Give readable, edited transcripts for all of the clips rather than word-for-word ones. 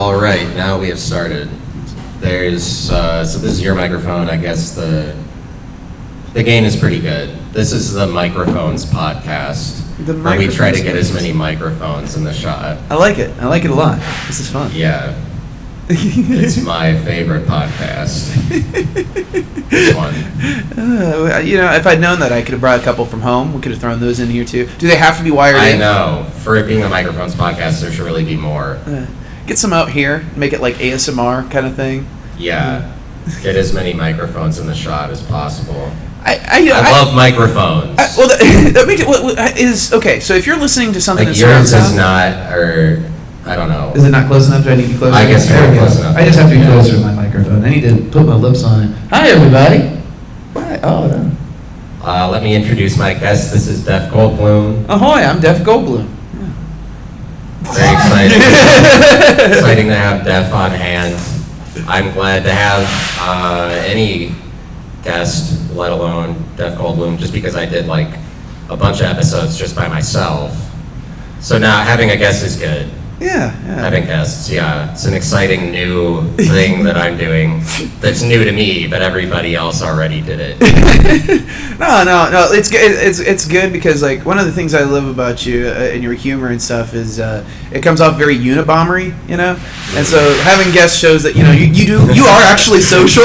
All right, now we have started. There's so this is your microphone. I guess the gain is pretty good. This is the Microphones podcast, where we try to get as many microphones in the shot. I like it. I like it a lot. This is fun. Yeah, it's my favorite podcast. This one. If I'd known that, I could have brought a couple from home. We could have thrown those in here too. Do they have to be wired in? I know. For it being a Microphones podcast, there should really be more. Get some out here. Make it like ASMR kind of thing. Yeah. Get as many microphones in the shot as possible. I love microphones. That makes it is okay. So if you're listening to something like that's yours is not, or I don't know. Is it not close enough? Do I need to be closer? I guess you're close enough. I just have to be closer to my microphone. I need to put my lips on it. Hi, everybody. Hi. Oh, no. Let me introduce my guest. This is Def Goldblum. Ahoy! I'm Def Goldblum. Very exciting. Exciting to have Def on hand. I'm glad to have any guest, let alone Def Goldblum, just because I did like a bunch of episodes just by myself. So now having a guest is good. Yeah. Having guests, yeah. It's an exciting new thing that I'm doing that's new to me, but everybody else already did it. No. It's good. It's good because like one of the things I love about you and your humor and stuff is it comes off very Unibombery, you know. And so having guests shows that you are actually social.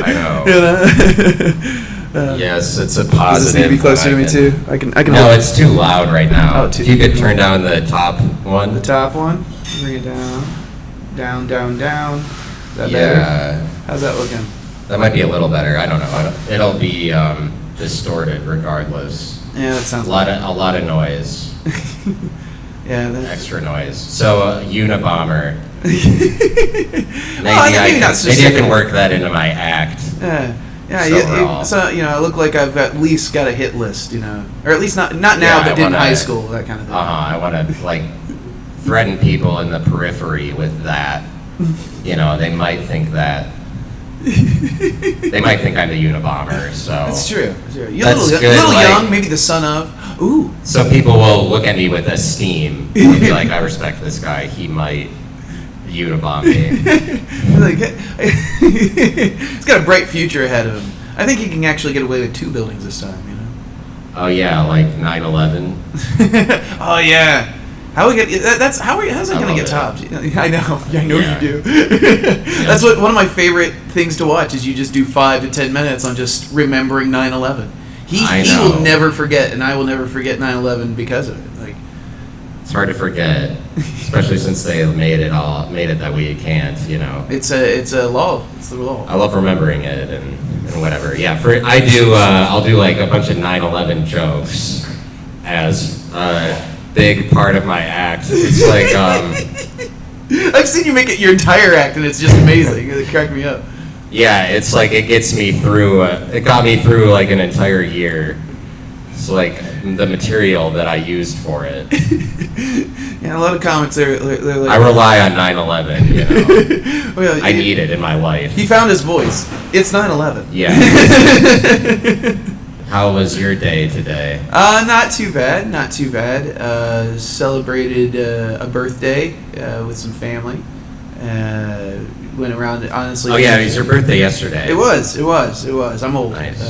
I know. Yes, it's a positive. Does this need to be closer to me too? I can. No, it's too loud right now. Oh, if you could turn down the top one. The top one. Bring it down. Down. Is that better? How's that looking? That might be a little better. I don't know. It'll be distorted regardless. Yeah, that sounds. A lot of noise. Yeah. Extra noise. So Unibomber. Maybe I can work that into my act. Yeah, so I look like I've at least got a hit list, or at least not now, but in high school, that kind of thing. I want to threaten people in the periphery with that. They might think that. They might think I'm the Unibomber. So that's true. You're a little young, maybe the son of. Ooh. So people will look at me with esteem. They'll be like, I respect this guy. He might Unibomb me. He's got a bright future ahead of him. I think he can actually get away with 2 buildings this time, Oh yeah, like 9/11. Oh yeah. How's that going to get topped? I know you do. That's one of my favorite things to watch is you just do 5 to 10 minutes on just remembering 9/11. He will never forget, and I will never forget 9/11 because of it. It's hard to forget, especially since they made it that we can't, It's a law. It's the law. I love remembering it and whatever. Yeah, I'll do like a bunch of 9/11 jokes as a big part of my act. It's like I've seen you make it your entire act, and it's just amazing. It cracked me up. Yeah, it's like it gets me through. It got me through like an entire year. It's like the material that I used for it. Yeah, a lot of comics they're like. I rely on 9/11. Well, I need it in my life. He found his voice. It's 9/11. Yeah. How was your day today? Not too bad. Celebrated a birthday with some family. Went around, honestly. Oh yeah, it was your birthday yesterday. It was. I'm old. Nice.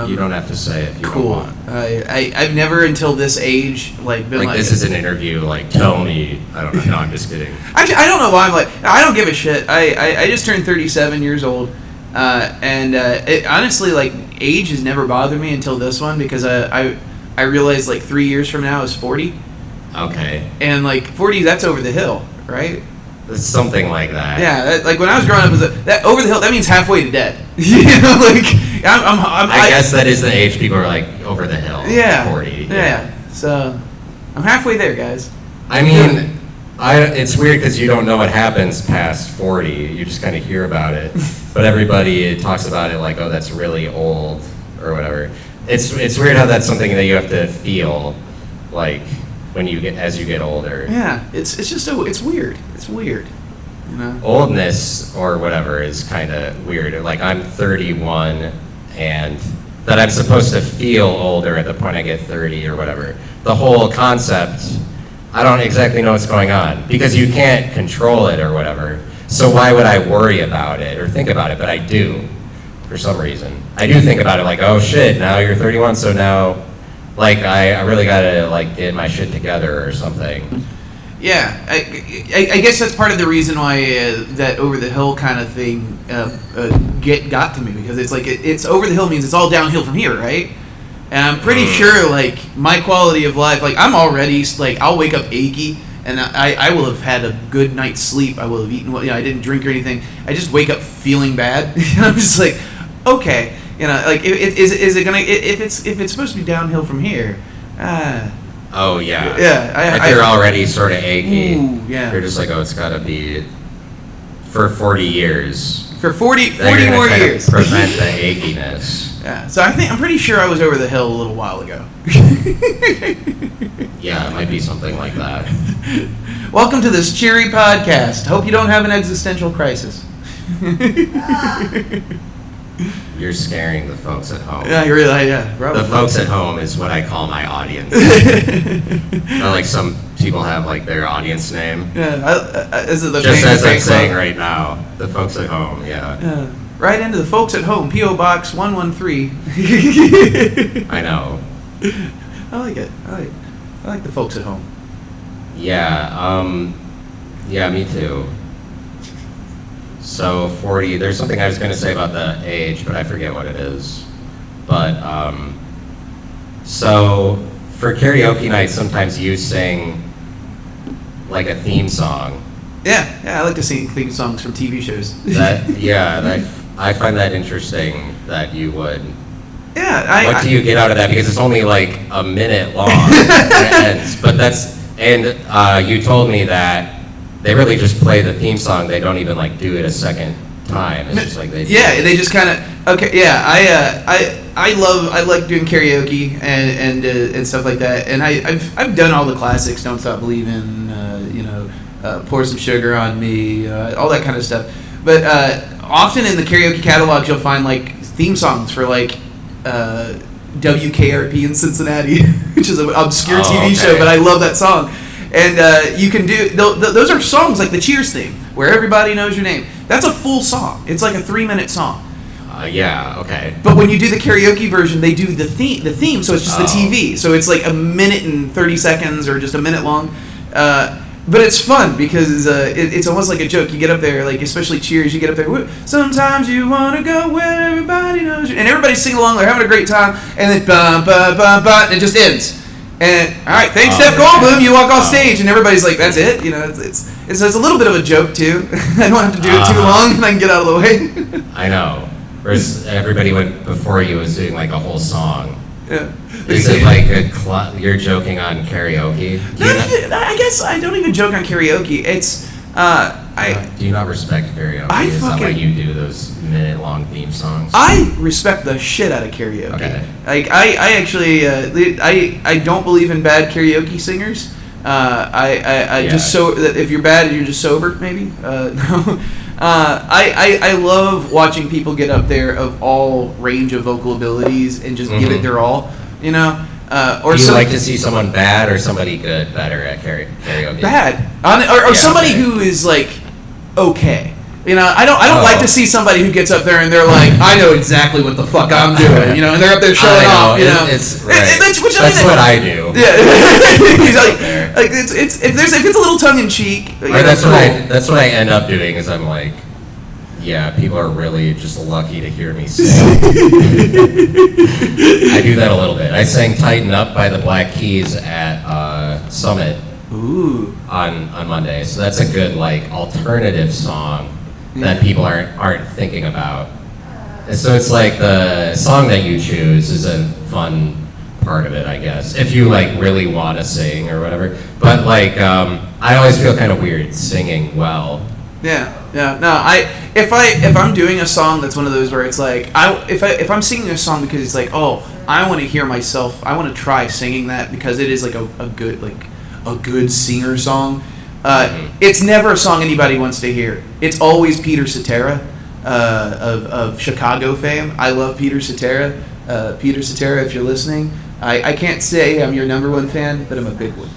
You don't have to say it if you don't want. I've never until this age been like this is an interview. Tell me. I don't know. No, I'm just kidding. Actually, I don't know why I don't give a shit. I just turned 37 years old, and it, honestly, age has never bothered me until this one because I realized 3 years from now is 40. Okay. And 40, that's over the hill, right? It's something like that. Yeah, when I was growing up, that over the hill, that means halfway to dead. I guess that is the age people are over the hill. Yeah. 40. Yeah. So, I'm halfway there, guys. I mean, it's weird because you don't know what happens past 40. You just kind of hear about it. But everybody talks about it oh, that's really old or whatever. It's weird how that's something that you have to feel as you get older. Yeah, it's just it's weird. It's weird, Oldness or whatever is kind of weird. I'm 31, and that I'm supposed to feel older at the point I get 30 or whatever. The whole concept I don't exactly know what's going on because you can't control it or whatever. So why would I worry about it or think about it? But I do, for some reason. I do think about it like, oh shit, now you're 31, so now, like, I really gotta, like, get my shit together or something. Yeah, I guess that's part of the reason why that over the hill kind of thing got to me, because it's like it's over the hill means it's all downhill from here, right? And I'm pretty sure like my quality of life, like I'm already like I'll wake up achy, and I will have had a good night's sleep. I will have eaten I didn't drink or anything. I just wake up feeling bad. And I'm just like, okay, like is it gonna if it's supposed to be downhill from here? Oh, yeah. Yeah. If you're already sort of achy, yeah. You're just like, oh, it's got to be for 40 years. For 40 They're more kind years. Of prevent the achiness. Yeah. So I'm pretty sure I was over the hill a little while ago. Yeah, it might be something like that. Welcome to this cheery podcast. Hope you don't have an existential crisis. You're scaring the folks at home. Yeah, you really, yeah. Probably. The folks at home is what I call my audience. Like some people have like their audience name. Yeah, is it the just as I'm saying club? right now, the folks at home. Yeah. Right into the folks at home. P.O. Box 113. I know. I like it. I like the folks at home. Yeah. Yeah, me too. So 40, there's something I was going to say about the age, but I forget what it is. But, so for karaoke night, sometimes you sing like a theme song. Yeah, I like to sing theme songs from TV shows. I find that interesting that you would. Yeah, what do you get out of that? Because it's only like a minute long when it ends. But you told me that they really just play the theme song. They don't even like do it a second time. It's just like they. Yeah, they just kind of okay. Yeah, I like doing karaoke and stuff like that. And I've done all the classics. Don't Stop Believin', Pour Some Sugar on Me, all that kind of stuff. But often in the karaoke catalogs, you'll find like theme songs for like WKRP in Cincinnati, which is an obscure TV show, but I love that song. And you can do those are songs like the Cheers theme, where everybody knows your name. That's a full song. It's like a 3-minute song. Yeah. Okay. But when you do the karaoke version, they do the theme, so it's just the TV. So it's like a minute and 30 seconds, or just a minute long. But it's fun because it's almost like a joke. You get up there, like especially Cheers. You get up there. Sometimes you want to go where everybody knows you, and everybody's singing along. They're having a great time, and then and it just ends. And all right, thanks, Def Goldblum. You walk off stage, and everybody's like, "That's it." It's a little bit of a joke too. I don't have to do it too long, and I can get out of the way. I know. Whereas everybody before you was doing like a whole song. Yeah. Is it like you're joking on karaoke? I guess I don't even joke on karaoke. It's do you not respect karaoke? Is that why you do those minute-long theme songs? I respect the shit out of karaoke. Okay. Like I actually I don't believe in bad karaoke singers. Just so that if you're bad, you're just sober, maybe. No. I love watching people get up there of all range of vocal abilities and just give it their all. Or do you like to see someone bad or somebody good better at karaoke? Bad, or somebody who is like okay. I don't like to see somebody who gets up there and they're like, I know exactly what the fuck I'm doing, and they're up there showing off. It's right. That's what I do. Yeah, he's like it's if it's a little tongue in cheek. That's what I end up doing is I'm like, yeah, people are really just lucky to hear me sing. I do that a little bit. I sang "Tighten Up" by the Black Keys at Summit. Ooh. On Monday, so that's a good like alternative song that people aren't thinking about. And so it's like the song that you choose is a fun part of it, I guess, if you like really want to sing or whatever. But like I always feel kind of weird singing well. Yeah. No, if I'm doing a song that's one of those where it's like if I'm singing a song because it's like, oh, I want to hear myself, I want to try singing that because it is like a good singer song. It's never a song anybody wants to hear. It's always Peter Cetera of Chicago fame. I love Peter Cetera. Peter Cetera, if you're listening, I can't say I'm your number one fan, but I'm a big one.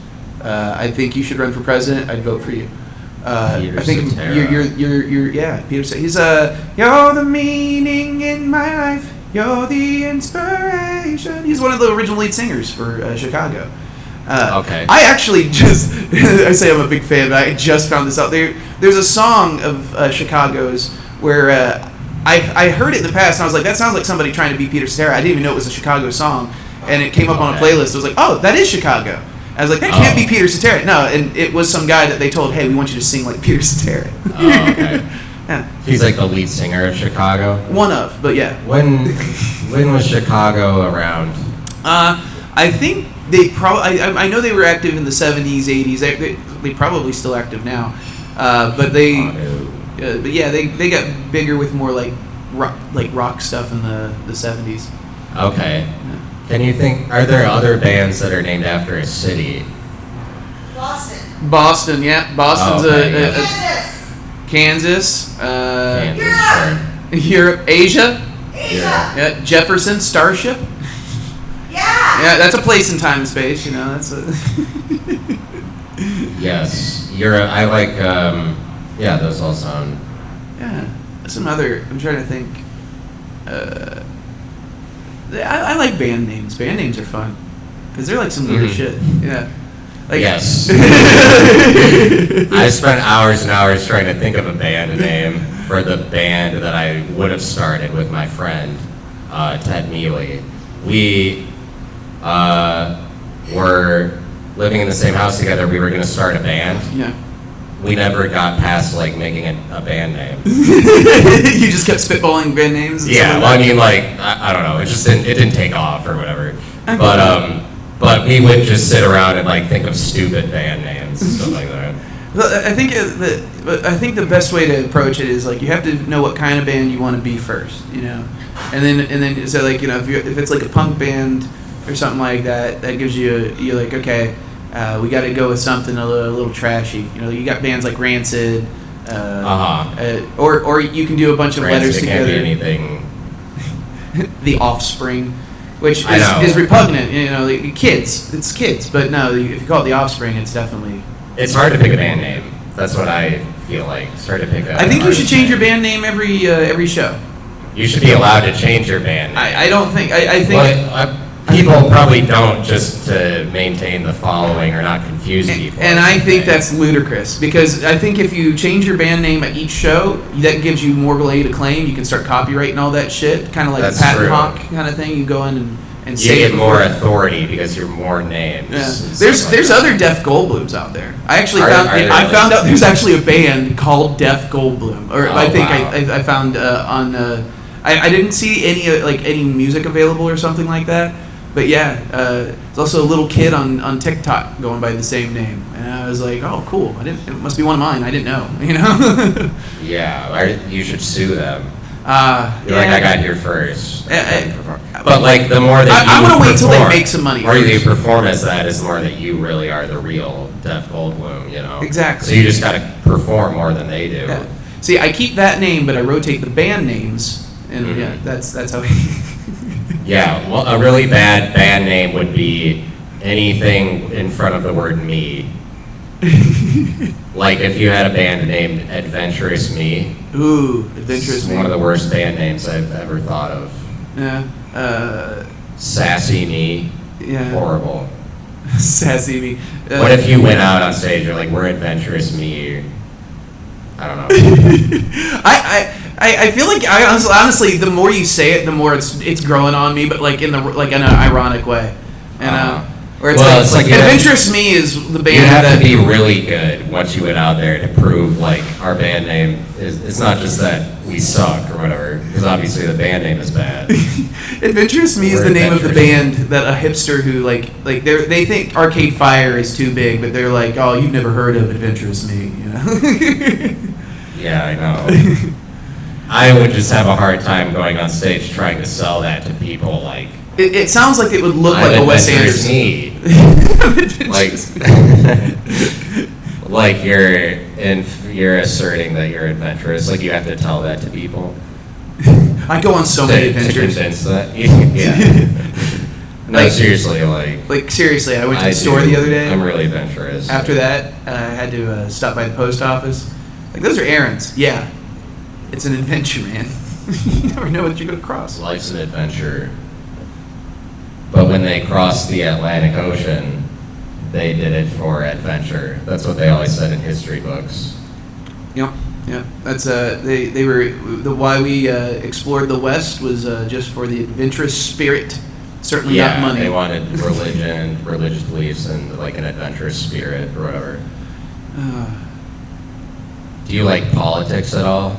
I think you should run for president. I'd vote for you. Peter I think Cetera. you're yeah, Peter Cetera. He's you're the meaning in my life. You're the inspiration. He's one of the original lead singers for Chicago. Okay. I actually just I say I'm a big fan, but I just found this out. There's a song of Chicago's where I heard it in the past and I was like, that sounds like somebody trying to be Peter Cetera. I didn't even know it was a Chicago song, and it came up on a playlist. I was like, oh, that is Chicago. I was like, that can't be Peter Cetera. No, and it was some guy that they told, hey, we want you to sing like Peter Cetera. Oh, okay. Yeah. He's like the lead singer of Chicago. One of, but yeah. When was Chicago around? I think they probably. I know they were active in the 70s, 80s. They probably still active now, but they. But yeah, they got bigger with more like rock stuff in the 70s. Okay. Yeah. Can you think? Are there other bands that are named after a city? Boston, yeah. Boston's Kansas. Kansas. Kansas, sure. Europe, Asia. Yeah. Jefferson, Starship. Yeah, that's a place in time and space. You know, that's a. Yes, Europe. I like. Yeah, those all sound. Yeah, some other. I'm trying to think. I like band names. Band names are fun because they're like some weird shit. Yeah. Like, Yes. I spent hours and hours trying to think of a band name for the band that I would have started with my friend, Ted Mealy. We were living in the same house together. We were going to start a band. Yeah. We never got past like making a band name. You just kept spitballing band names. And Yeah, stuff well, like I mean, like I don't know. It just didn't take off or whatever. But we would just sit around and like think of stupid band names and stuff like that. Well, I think the best way to approach it is like you have to know what kind of band you want to be first, you know, and then so like, you know, if it's like a punk band or something like that, that gives you're like, okay, we got to go with something a little trashy. You know, you got bands like Rancid, or you can do a bunch of letters It together. can't be anything. The Offspring, which I know. is repugnant. You know, like, it's kids, but no, if you call it The Offspring, it's definitely. It's hard to pick a band name. That's what I feel like. It's hard to pick that. I think you should change your band name every show. You should be allowed to change your band name. I don't think. I think. People probably don't just to maintain the following or not confuse people. And I think that's ludicrous because I think if you change your band name at each show, that gives you more ability to claim. You can start copyrighting all that shit, kind of like That's a patent true. hawk kind of thing. You go in and You say get it more before- authority because you're more names. Yeah. and stuff There's like other that. Def Goldblums out there. I actually Are found there I really? found out there's actually a band called Def Goldblum, or Oh, I think wow. I found on I didn't see any music available or something like that. But yeah, there's also a little kid on TikTok going by the same name, and I was like, oh, cool. It must be one of mine. I didn't know, you know. Yeah, you should sue them. You're yeah. like, I got here first. I- But like, the more that I'm you gonna wait till they perform- make some money The more you first. perform as that is the more that you really are the real Def Goldblum, you know? Exactly. So you just gotta perform more than they do. Yeah. See, I keep that name, but I rotate the band names, and Mhm. yeah, that's how. Yeah, well, a really bad band name would be anything in front of the word me. Like if you had a band named Adventurous Me. Ooh, adventurous It's me. one of the worst band names I've ever thought of. Yeah. Sassy Me. Yeah. Horrible. Sassy me. What if you went out on stage, you're like, we're Adventurous Me. I don't know. I feel like honestly, the more you say it, the more it's growing on me, but like in an ironic way, and where it's like Adventurous Me is the band You have that to be really good once you went out there to prove like our band name is. It's not just that we suck or whatever, because obviously the band name is bad. Adventurous Me is We're the name of the band Adventurous. that a hipster who like they think Arcade Fire is too big, but they're like, oh, you've never heard of Adventurous Me, you know? Yeah, I know. I would just have a hard time going on stage trying to sell that to people like. It sounds like it would look I'm like a Wes Adventurous Anderson. Me. Like you're asserting that you're adventurous. Like you have to tell that to people. I go on so to, many to adventures. convince that. Yeah. No, seriously, Like, seriously, I went to the store the other day. I'm really adventurous. After that, I had to stop by the post office. Like, those are errands. Yeah. It's an adventure, man. You never know what you're going to cross. Life's an adventure. But when they crossed the Atlantic Ocean, they did it for adventure. That's what they always said in history books. Yeah. That's they were why we explored the West was just for the adventurous spirit. Certainly not money. They wanted religion, religious beliefs, and like an adventurous spirit or whatever. Do you like politics at all?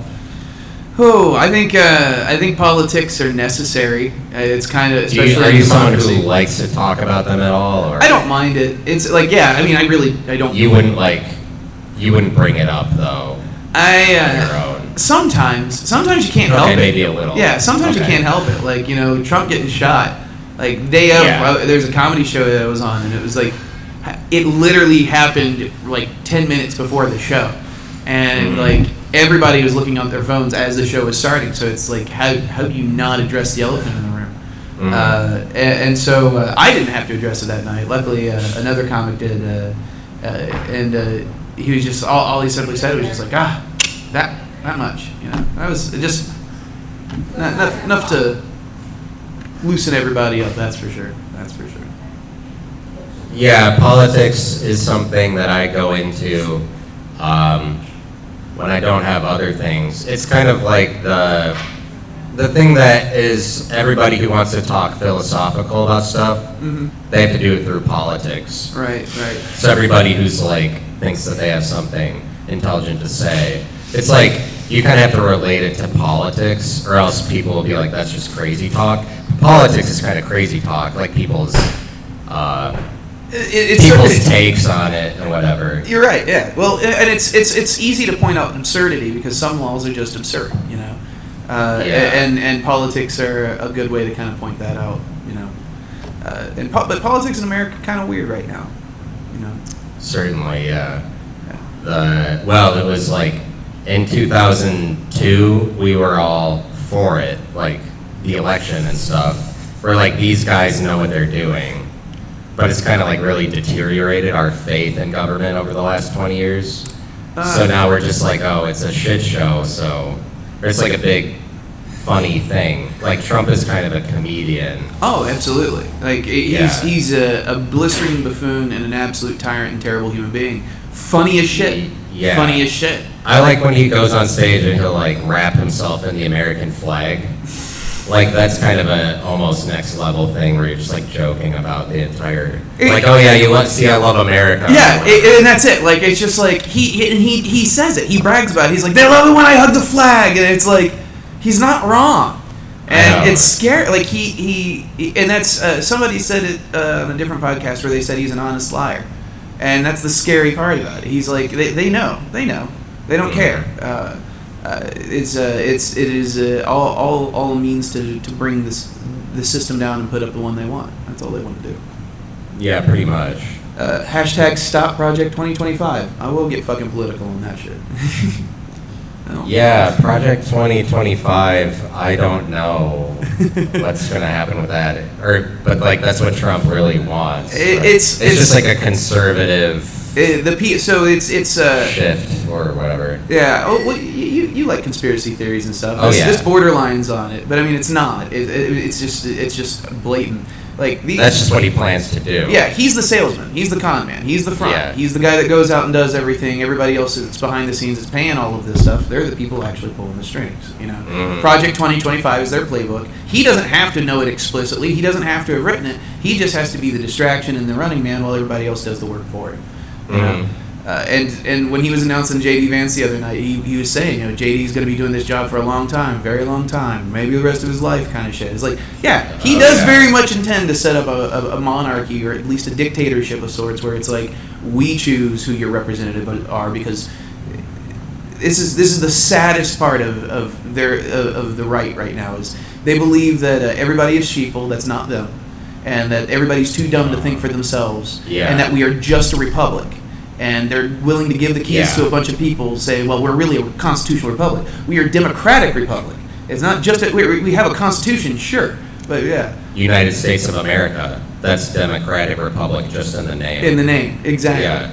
Oh, I think politics are necessary. It's kind of especially. Are you someone who likes to talk about them at all? Or? I don't mind it. It's like I mean I don't. You wouldn't bring it up though. On your own. Sometimes you can't help it. Maybe a little. Yeah, sometimes you can't help it. Like Trump getting shot. Like day of, there's a comedy show that I was on, and it was like, it literally happened like 10 minutes before the show, and like everybody was looking on their phones as the show was starting. So it's like, how do you not address the elephant in the room? And so I didn't have to address it that night. Luckily, another comic did, and he was just all he simply said was just like, that much, That was just not enough to loosen everybody up. That's for sure. Yeah, politics is something that I go into when I don't have other things. It's kind of like the thing that is everybody who wants to talk philosophical about stuff, they have to do it through politics. Right. So everybody who's like thinks that they have something intelligent to say, it's like you kind of have to relate it to politics, or else people will be like, that's just crazy talk. Politics is kind of crazy talk, like people's takes on it and whatever. You're right, yeah. Well, and it's easy to point out absurdity because some laws are just absurd, and politics are a good way to kind of point that out, but politics in America are kind of weird right now, Certainly, yeah. It was like in 2002 we were all for it, like the election and stuff. Where like these guys know what they're doing. But it's kind of like really deteriorated our faith in government over the last 20 years. So now we're just like, oh, it's a shit show. So it's like a big funny thing. Like Trump is kind of a comedian. Oh, absolutely. Like he's a blistering buffoon and an absolute tyrant and terrible human being. Funny as shit. Yeah. Funny as shit. I like when he goes on stage and he'll like wrap himself in the American flag. Like that's kind of a almost next level thing where you're just like joking about the entire like, oh yeah, I love America. Yeah, and that's it. Like it's just like he says it. He brags about it. He's like, they love it when I hug the flag, and it's like he's not wrong. And it's scary. Like he and that's somebody said it on a different podcast where they said he's an honest liar, and that's the scary part about it. He's like they know they don't care. It is all means to bring the system down and put up the one they want. That's all they want to do. Yeah, pretty much. Hashtag Stop Project 2025. I will get fucking political on that shit. Yeah, Project 2025. I don't know what's gonna happen with that, but like that's what Trump really wants. It's just like a conservative. It's shift or whatever. Yeah. Oh, well, you like conspiracy theories and stuff. Oh, yeah. There's borderlines on it, but I mean, it's not. It's just blatant. Like that's just what he plans to do. Yeah, he's the salesman. He's the con man. He's the front. Yeah. He's the guy that goes out and does everything. Everybody else that's behind the scenes is paying all of this stuff. They're the people actually pulling the strings. Project 2025 is their playbook. He doesn't have to know it explicitly. He doesn't have to have written it. He just has to be the distraction and the running man while everybody else does the work for him. And when he was announcing J.D. Vance the other night, he was saying, J.D.'s going to be doing this job for a long time, very long time, maybe the rest of his life kind of shit. It's like, yeah, he does very much intend to set up a monarchy or at least a dictatorship of sorts where it's like, we choose who your representatives are because this is the saddest part of the right now is they believe that everybody is sheeple, that's not them, and that everybody's too dumb to think for themselves, and that we are just a republic. And they're willing to give the keys to a bunch of people saying, well, we're really a constitutional republic. We are a democratic republic. It's not just that we have a constitution, sure, But yeah. United States of America. That's Democratic Republic just in the name. In the name, exactly. Yeah.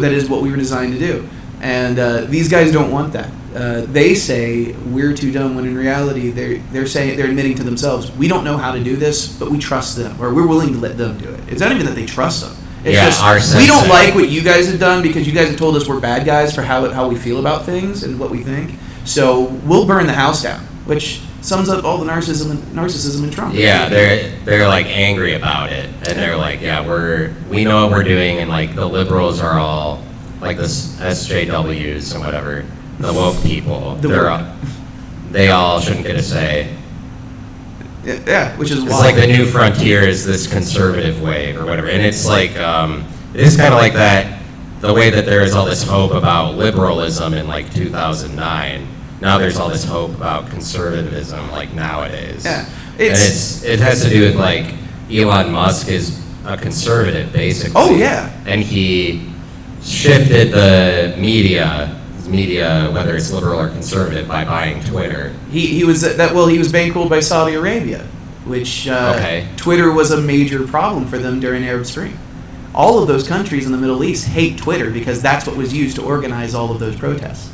That is what we were designed to do. And these guys don't want that. They say we're too dumb, when in reality they're admitting to themselves, we don't know how to do this, but we trust them, or we're willing to let them do it. It's not even that they trust them. It's just we don't like what you guys have done because you guys have told us we're bad guys for how we feel about things and what we think. So we'll burn the house down, which sums up all the narcissism in Trump. Yeah, they're like angry about it, and they're like, yeah, we know what we're doing, and like the liberals are all like the SJWs and whatever, the woke people. They all shouldn't get a say. Yeah, which is it's like the new frontier is this conservative wave or whatever, and it's like it is kind of like that. The way that there is all this hope about liberalism in like 2009. Now there's all this hope about conservatism like nowadays. Yeah, it has to do with like Elon Musk is a conservative basically. Oh yeah. And he shifted the media, whether it's liberal or conservative, by buying Twitter. He was bankrolled by Saudi Arabia, which Twitter was a major problem for them during Arab Spring. All of those countries in the Middle East hate Twitter because that's what was used to organize all of those protests.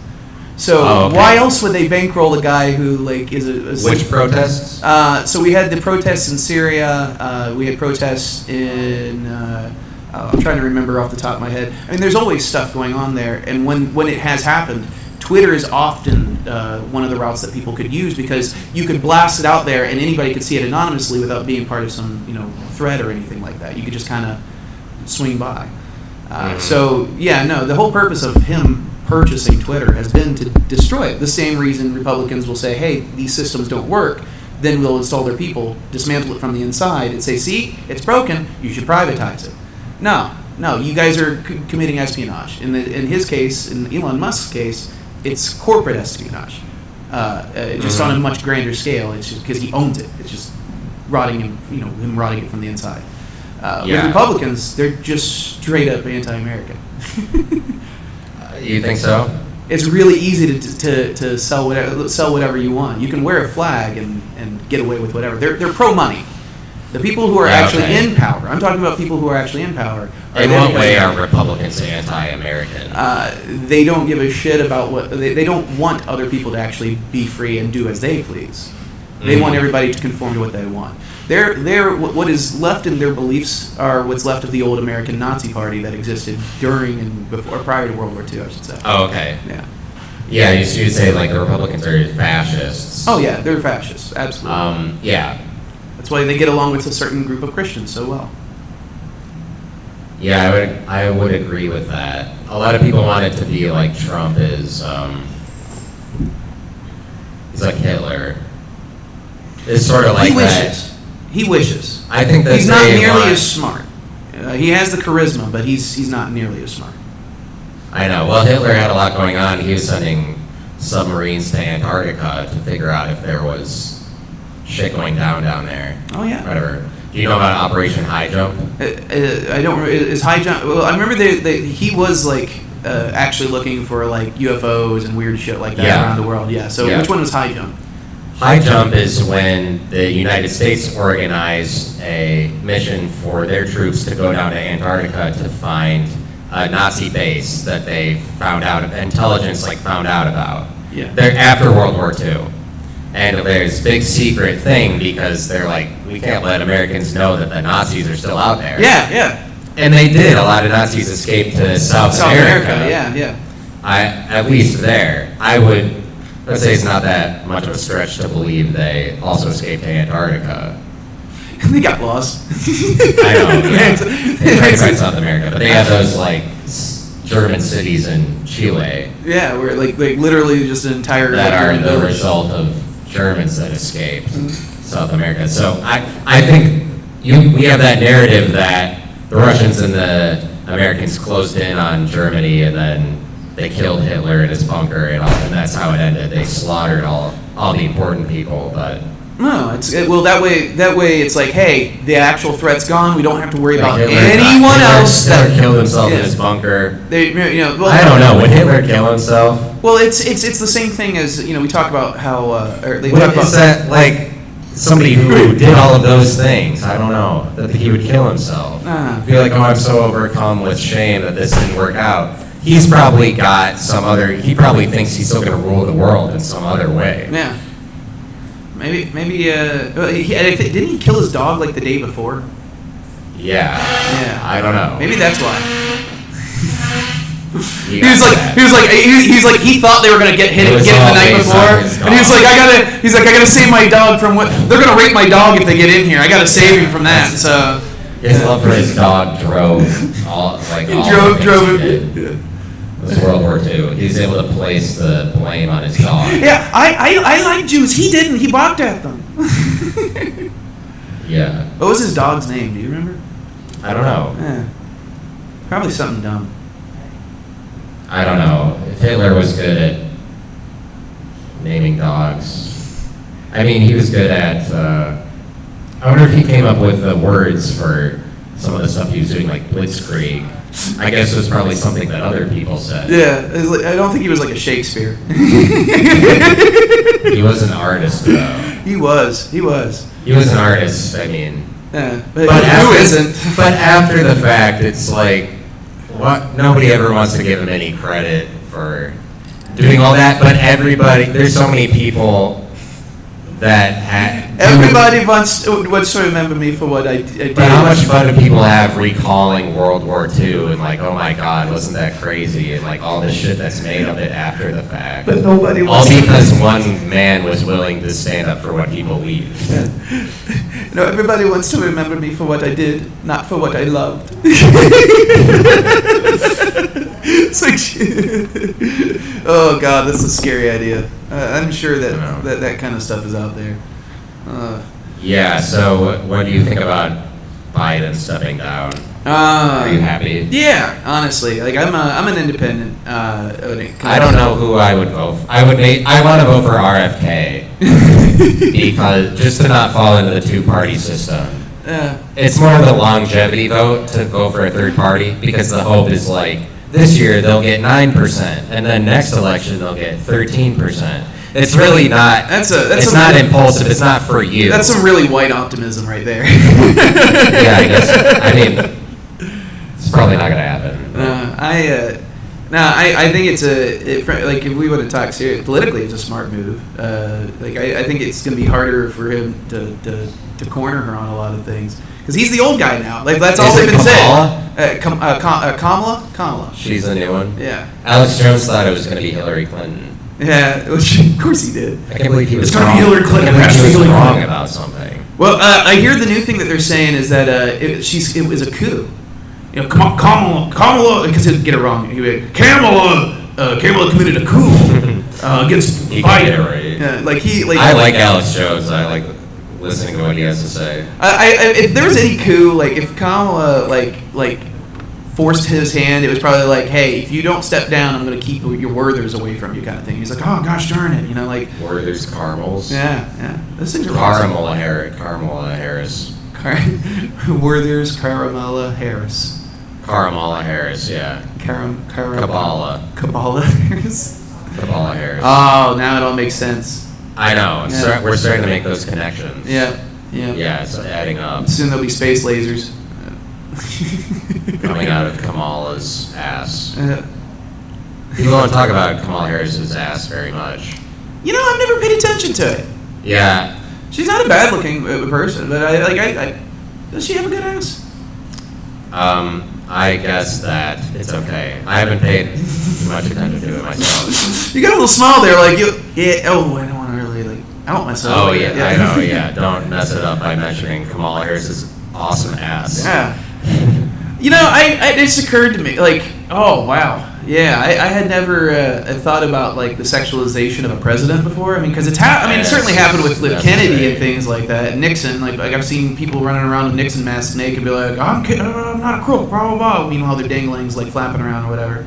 So why else would they bankroll a guy who like is a which protests? So we had the protests in Syria. We had protests in. I'm trying to remember off the top of my head. I mean, there's always stuff going on there, and when it has happened, Twitter is often one of the routes that people could use because you could blast it out there and anybody could see it anonymously without being part of some thread or anything like that. You could just kind of swing by. So yeah, no, the whole purpose of him purchasing Twitter has been to destroy it. The same reason Republicans will say, hey, these systems don't work, then we'll install their people, dismantle it from the inside, and say, see, it's broken, you should privatize it. No, you guys are committing espionage. In his case, in Elon Musk's case, it's corporate espionage, just on a much grander scale. It's just because he owns it. It's just rotting him rotting it from the inside. With Republicans, they're just straight up anti-American. You think so? It's really easy to sell whatever you want. You can wear a flag and get away with whatever. They're pro money. The people who are actually in power. I'm talking about people who are actually in power. In what way are Republicans anti-American? They don't give a shit about what they don't want other people to actually be free and do as they please. They want everybody to conform to what they want. What is left in their beliefs are what's left of the old American Nazi Party that existed during and prior to World War II, I should say. Oh, okay. Yeah. Yeah, you should say like the Republicans are fascists. Oh yeah, they're fascists, absolutely. Yeah. That's why they get along with a certain group of Christians so well. Yeah, I would agree with that. A lot of people want it to be like Trump is. He's like Hitler. It's sort of like He wishes. I think that he's not nearly as smart. He has the charisma, but he's not nearly as smart. I know. Well, Hitler had a lot going on. He was sending submarines to Antarctica to figure out if there was shit going down there. Oh yeah. Whatever. Do you know about Operation High Jump? I don't remember. Is High Jump? Well, I remember he was like actually looking for like UFOs and weird shit like that around the world. Yeah. So which one was High Jump? High Jump is when the United States organized a mission for their troops to go down to Antarctica to find a Nazi base that they found out, intelligence found out about. Yeah. They're after World War II. And there's big secret thing because they're like, we can't let Americans know that the Nazis are still out there. Yeah. And they did. A lot of Nazis escaped to South America. Yeah. At least there. Let's say it's not that much of a stretch to believe they also escaped to Antarctica. They got lost. I know, yeah. They tried to find South America, but they have those German cities in Chile. Yeah, where literally just an entire that are the result of Germans that escaped South America. So I think we have that narrative that the Russians and the Americans closed in on Germany and then they killed Hitler in his bunker and that's how it ended. They slaughtered all the important people, but no, that way it's like, hey, the actual threat's gone. We don't have to worry about anyone else. Hitler killed himself in his bunker. I don't know. Would Hitler kill himself? Well, it's the same thing as we talk about how they talk about is that somebody who did all of those things, I don't know, that he would kill himself. Be like, oh, I'm so overcome with shame that this didn't work out. He's probably got he probably thinks he's still going to rule the world in some other way. Yeah. Maybe, didn't he kill his dog like the day before? Yeah. Yeah. I don't know. Maybe that's why. He thought they were gonna get hit the night before, and he was like, I gotta save my dog from what they're gonna rape my dog if they get in here. I gotta save him from that. So his love for his dog drove him. It was World War II. He's able to place the blame on his dog. Yeah, I like Jews. He didn't. He barked at them. Yeah. What was his dog's name? Do you remember? I don't know. Yeah. Probably something dumb. I don't know. If Hitler was good at naming dogs, I mean, he was good at. I wonder if he came up with the words for some of the stuff he was doing, like Blitzkrieg. I guess it was probably something that other people said. Yeah, I don't think he was like a Shakespeare. He was an artist, though. He was. He was an artist. I mean, yeah, but who isn't? But after the fact, it's like, what? Nobody ever wants to give him any credit for doing all that. But there's so many people that everybody wants to remember me for what I did. But how much fun do people have recalling World War II and like, oh my God, wasn't that crazy? And like all this shit that's made of it after the fact. But nobody wants all because one man was willing to stand up for what he believed. Everybody wants to remember me for what I did, not for what I loved. It's like, oh God, that's a scary idea. I'm sure that kind of stuff is out there. Yeah. So, what do you think about Biden stepping down? Are you happy? Yeah, honestly, like I'm an independent. I don't know who I would vote for. I want to vote for RFK because just to not fall into the two-party system. It's more of a longevity vote to go for a third party because the hope is like this year they'll get 9% and then next election they'll get 13%. It's really not. It's not impulsive. It's not for you. That's some really white optimism right there. Yeah, I guess. I mean, it's probably not going to happen. I think it's like if we want to talk serious politically, it's a smart move. I think it's going to be harder for him to corner her on a lot of things because he's the old guy now. Like that's all they've been saying. Kamala. She's the new one. Yeah. Alex Jones thought it was going to be Hillary Clinton. Yeah, of course he did. I can't believe he was wrong. It's going to be Hillary Clinton. I can't believe he was wrong about something. Well, I hear the new thing that they're saying is that it was a coup. You know, Kamala, because he'll get it wrong. Kamala committed a coup against Biden. Get it right. Yeah, I like Alex Jones. I like listening to what he has to say. If there was any coup, like if Kamala like forced his hand, it was probably like, hey, if you don't step down, I'm going to keep your Werthers away from you, kind of thing. He's like, oh gosh darn it, like Werthers, caramels. Yeah. Those things are Caramella Harris. Werthers, Caramella Harris. Caramella Harris, yeah. Kabbalah Harris. Kabbalah Harris. Oh, now it all makes sense. I know. We're starting to make those connections. Yeah. Yeah, it's adding up. Soon there'll be space lasers. Coming out of Kamala's ass. People don't talk about Kamala Harris's ass very much. I've never paid attention to it. Yeah. She's not a bad-looking person, but does she have a good ass? I guess that it's okay. I haven't paid much attention to it myself. You got a little smile there, like you. Yeah. Oh, I don't want to really out myself. Oh yeah, I know. Yeah, don't mess it up by mentioning Kamala Harris's awesome ass. Yeah. I it just occurred to me, like, oh wow, yeah, I had never thought about like the sexualization of a president before. I mean, because it certainly happened with Kennedy and things like that. Nixon, like I've seen people running around with Nixon masked naked and be like, I'm not a crook, blah blah blah. Meanwhile, their danglings like flapping around or whatever.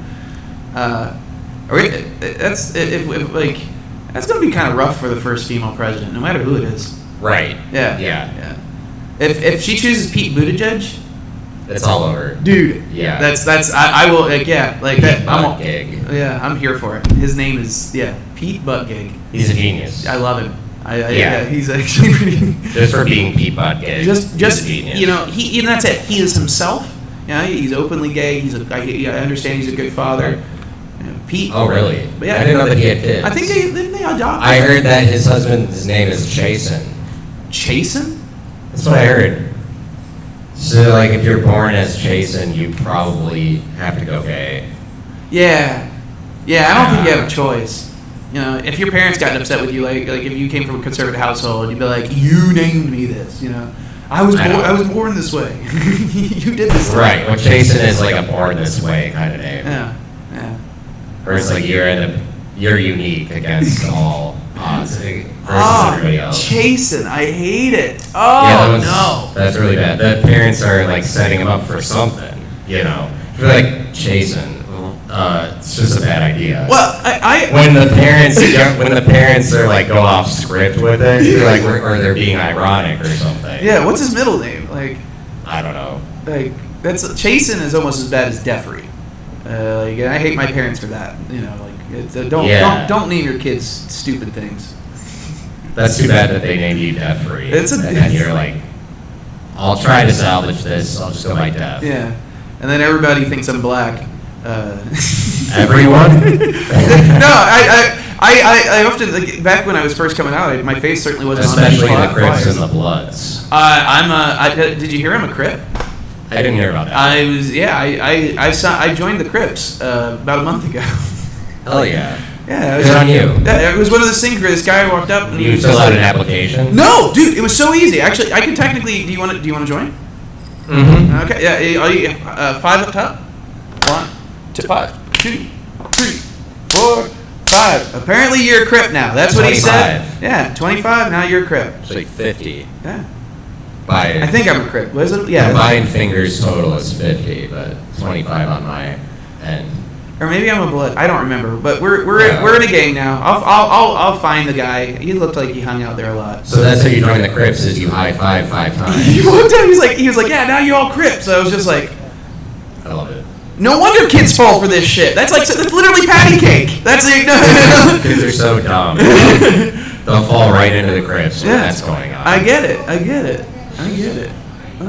That's gonna be kind of rough for the first female president, no matter who it is. Right. Yeah. If she chooses Pete Buttigieg. It's all over, dude. Yeah, that's I will like that. Buttigieg. Yeah, I'm here for it. His name is Pete Buttigieg. He's a genius. I love him. Yeah, he's actually pretty. Just for being peapod gay. Just genius. he and that's it. He is himself. He's openly gay. I understand he's a good father. Pete. Oh, really? But yeah, I didn't know that he had kids. I think they adopted. I heard that his husband's name is Chasen. Chasen? That's what I heard. So, like, if you're born as Chasen, you probably have to go gay. Yeah. I don't think you have a choice. If your parents got upset with you, like if you came from a conservative household, you'd be like, "You named me this." I was born this way. You did this. Right. Well, Chasen is like a born this way kind of name. Yeah. Or it's like you're unique against all odds versus everybody else. Chasen, I hate it. No. That's really bad. The parents are like setting him up for something. If you're like Chasen. It's just a bad idea. Well, when the parents are like go off script with it, they're like, or they're being ironic or something. Yeah, what's his middle name? Like, I don't know. Like Chasen is almost as bad as Defrey. And I hate my parents for that. Don't name your kids stupid things. That's too bad that they named you Defrey. And then you're like, I'll try to salvage this. I'll just go by Def. Yeah, and then everybody thinks I'm black. Everyone? No, I often, like, back when I was first coming out, my face certainly wasn't especially on the Crips and the Bloods. Did you hear I'm a Crip? I didn't hear about that. I joined the Crips about a month ago. Hell yeah. Yeah, Good on you. Yeah, it was one of those things where this guy walked up and you fill out an application? No, dude, it was so easy. Actually, I can technically. Do you want to join? Mm-hmm. Okay. Yeah. 5 up top. 1, 2, 5, 2, 3, 4, 5. Apparently you're a Crip now. That's what 25. He said. Yeah, 25. Now you're a Crip. It's like 50. Yeah. I think I'm a Crip. Was it? Yeah. Combined fingers total is 50, but 25 on my end. Or maybe I'm a Blood. I don't remember. But we're in a gang now. I'll find the guy. He looked like he hung out there a lot. So that's how you join the Crips, is you high five 5 times. He looked at me. He was like, yeah. Now you all Crips. So I was just like, I love it. No wonder kids fall for this shit. That's literally patty cake. That's it. No. Kids are so dumb. They'll fall right into the Crips when that's going on. I get it. I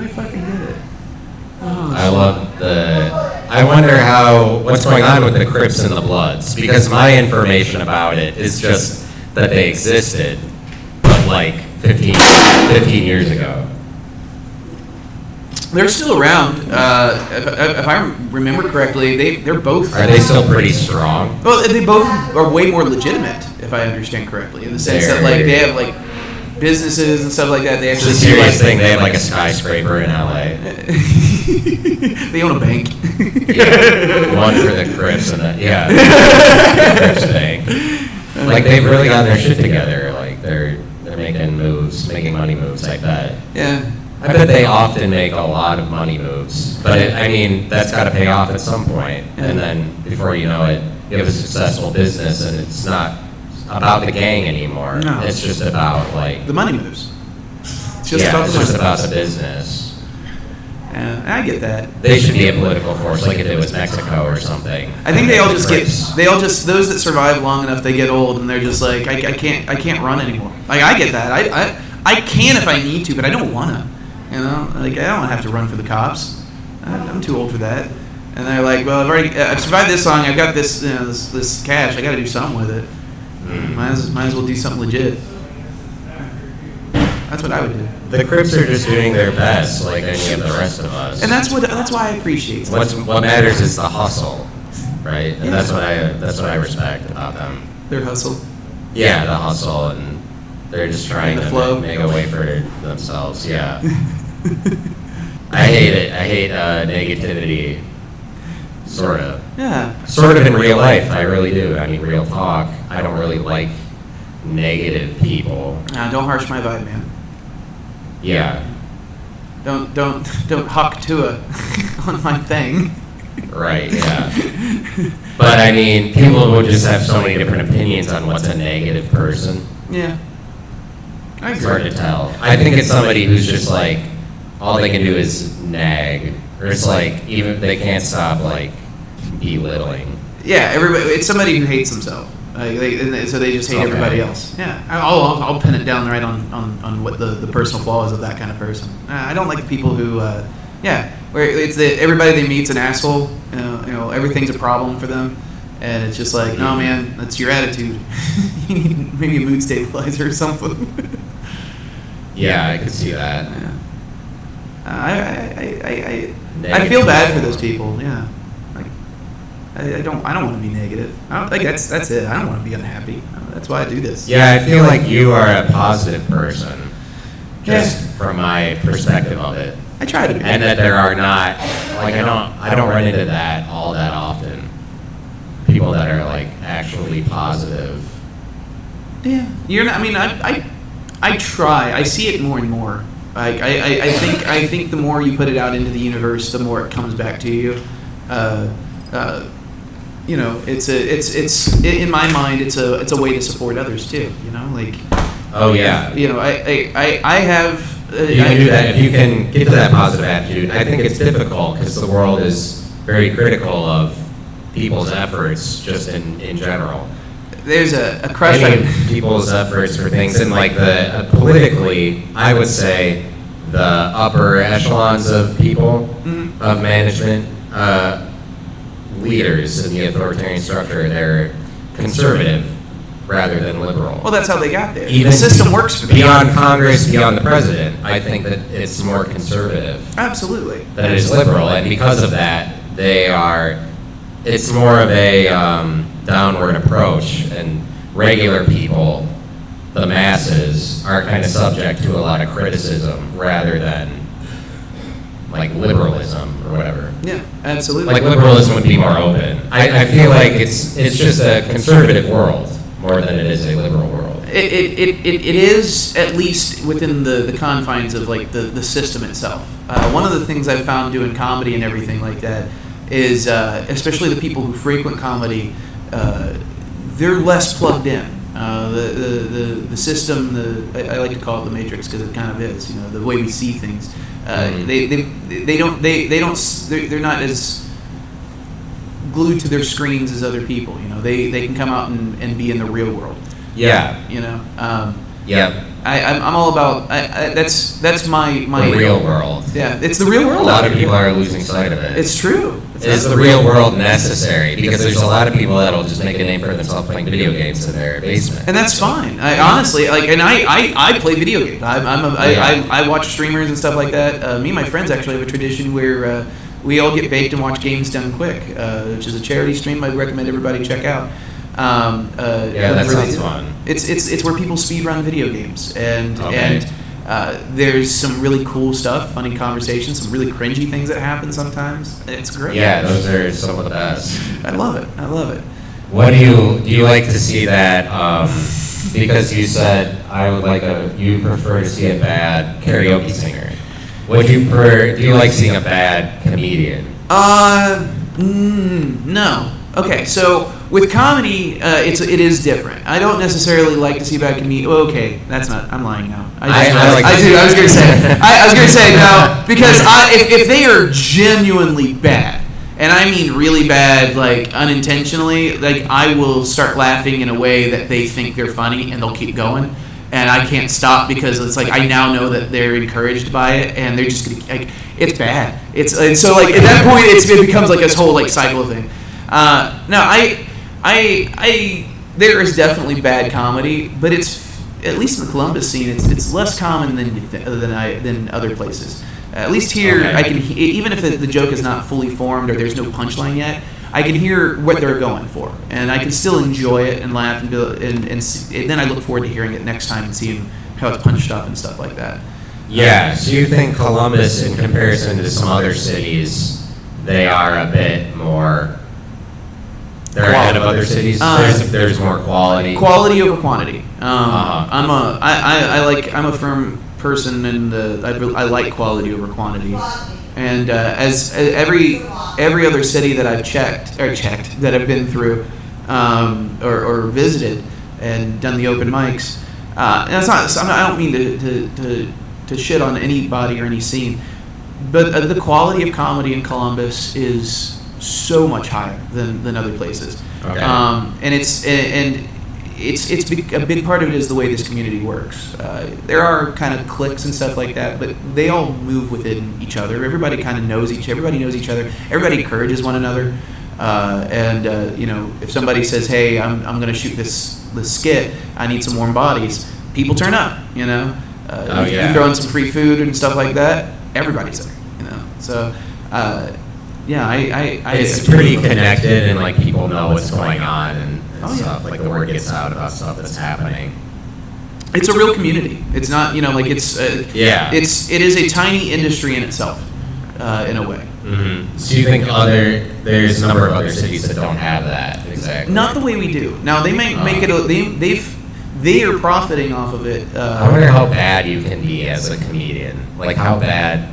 fucking get it. Oh, I wonder what's going on with the Crips and the Bloods, because my information about it is just that they existed, but like 15 years ago. They're still around. If I remember correctly, they're both. Are they still pretty strong? Well, they both are way more legitimate, if I understand correctly, in the sense that like they have like businesses and stuff like that. They actually it's a serious thing. They have like a skyscraper in LA. They own a bank. Yeah, one for the Crips and the Crips bank. Like they've really gotten their shit together. Like they're making money moves like that. Yeah. I bet they often make a lot of money moves, but that's got to pay off at some point. And then before you know it, you have a successful business, and it's not about the gang anymore. No. It's just about like the money moves. It's just about the business. Yeah, I get that. They should be a political force, like if it was Mexico or something. I think those that survive long enough, they get old, and they're just like, I can't run anymore. Like I get that. I can if I need to, but I don't wanna. Like I don't have to run for the cops. I'm too old for that. And they're like, well, I've survived this long. I've got this, this cash. I got to do something with it. Might as well do something legit. That's what I would do. The Crips are just doing their best, like any of the rest of us. And that's why I appreciate it. What matters is the hustle, right? And that's what I respect about them. Their hustle. Yeah, the hustle, and they're just trying to make a way for themselves. Yeah. I hate it. I hate negativity. Sort of. Yeah. Sort of in real life, I really do. I mean, real talk. I don't really like negative people. Don't harsh my vibe, man. Yeah. Don't hawk Tua on my thing. Right, yeah. But I mean, people will just have so many different opinions on what's a negative person. Yeah. It's hard to tell. I think it's somebody who's just like, all they can do is nag. Or it's like, even they can't stop like belittling. Yeah, it's somebody who hates himself. So they just hate everybody else. Yeah, I'll pin it down right on what the personal flaw is of that kind of person. I don't like people who, where it's everybody they meet's an asshole. Everything's a problem for them, and it's just like, no man, that's your attitude. You need maybe a mood stabilizer or something. Yeah, I could see that. Yeah. I feel bad for those people. Yeah. I don't want to be negative. That's it. I don't want to be unhappy. That's why I do this. Yeah, I feel like you are a positive person, just from my perspective of it. I try to be. And that there are not, like, I don't run into that all that often. People that are like actually positive. Yeah, you're not. I mean, I try. I see it more and more. I think the more you put it out into the universe, the more it comes back to you. It's in my mind, it's a way to support others too. Oh yeah. I have. You can do that if you can get to that positive attitude. I think it's difficult because the world is very critical of people's efforts, just in general. There's a crush on people's efforts for things, and like politically, I would say the upper echelons of people, of management, leaders in the authoritarian structure, they're conservative rather than liberal. Well, that's how they got there. Even the system works for them. Beyond Congress, beyond the president, I think that it's more conservative. Absolutely. Than it is liberal, and because of that, it's more of a downward approach, and regular people, the masses, are kind of subject to a lot of criticism rather than like liberalism or whatever. Yeah, absolutely. Like liberalism would be more open. I feel like it's just a conservative world more than it is a liberal world. It is, at least within the confines of like the system itself. One of the things I've found doing comedy and everything like that is, especially the people who frequent comedy, they're less plugged in. The system, I like to call it the Matrix because it kind of is. The way we see things. They're not as glued to their screens as other people. They can come out and be in the real world. Yeah. Yeah. I'm all about. That's my the real world. Yeah, it's the real world. A lot of people are losing sight of it. It's true. Is the real world necessary? Because there's a lot of people that'll just make a name for themselves playing video games in their basement. And that's fine. Honestly, I play video games. I watch streamers and stuff like that. Me and my friends actually have a tradition where we all get baked and watch Games Done Quick, which is a charity stream I'd recommend everybody check out. That sounds fun. It's where people speedrun video games, and there's some really cool stuff, funny conversations, some really cringy things that happen sometimes. It's great. Yeah, those are some of the best. I love it. What do you like to see that? Because you said you prefer to see a bad karaoke singer. Would you prefer? Do you like seeing a bad comedian? No. Okay, so with comedy, it is different. I don't necessarily like to see bad comedians. Well, okay, that's not. I'm lying now. I was gonna say no, because if they are genuinely bad, and I mean really bad, like unintentionally, like I will start laughing in a way that they think they're funny, and they'll keep going, and I can't stop because it's like I now know that they're encouraged by it, and they're just gonna like it's bad. And so like at that point, it becomes like this whole like cycle thing. There is definitely bad comedy, but it's at least in the Columbus scene, it's less common than other places. At least here, okay. I can even if the joke is not fully formed or there's no punchline yet, I can hear what they're going for, and I can still enjoy it and laugh and then I look forward to hearing it next time and seeing how it's punched up and stuff like that. Yeah. So you think Columbus, in comparison to some other cities, they are a bit more. They're ahead of other cities. There's more quality. Quality over quantity. I'm a firm person, and I like quality over quantity. And as every other city that I've checked that I've been through, or visited and done the open mics, and it's not. I don't mean to shit on anybody or any scene, but the quality of comedy in Columbus is so much higher than other places. Okay. And it's a big part of it is the way this community works. There are kind of cliques and stuff like that, but they all move within each other. Everybody kind of knows everybody knows each other. Everybody encourages one another. If somebody says, "Hey, I'm going to shoot this skit. I need some warm bodies," people turn up. You throw in some free food and stuff like that. Everybody's there. So. It's pretty connected, and like people know what's going on and stuff. Like the word gets out about stuff that's happening. It's a real community. It's not, it is a tiny industry in itself, in a way. Mm-hmm. So you think there's a number of other cities that don't have that exactly? Not the way we do. Now they may make it. They are profiting off of it. I wonder how bad you can be as a comedian. Like how bad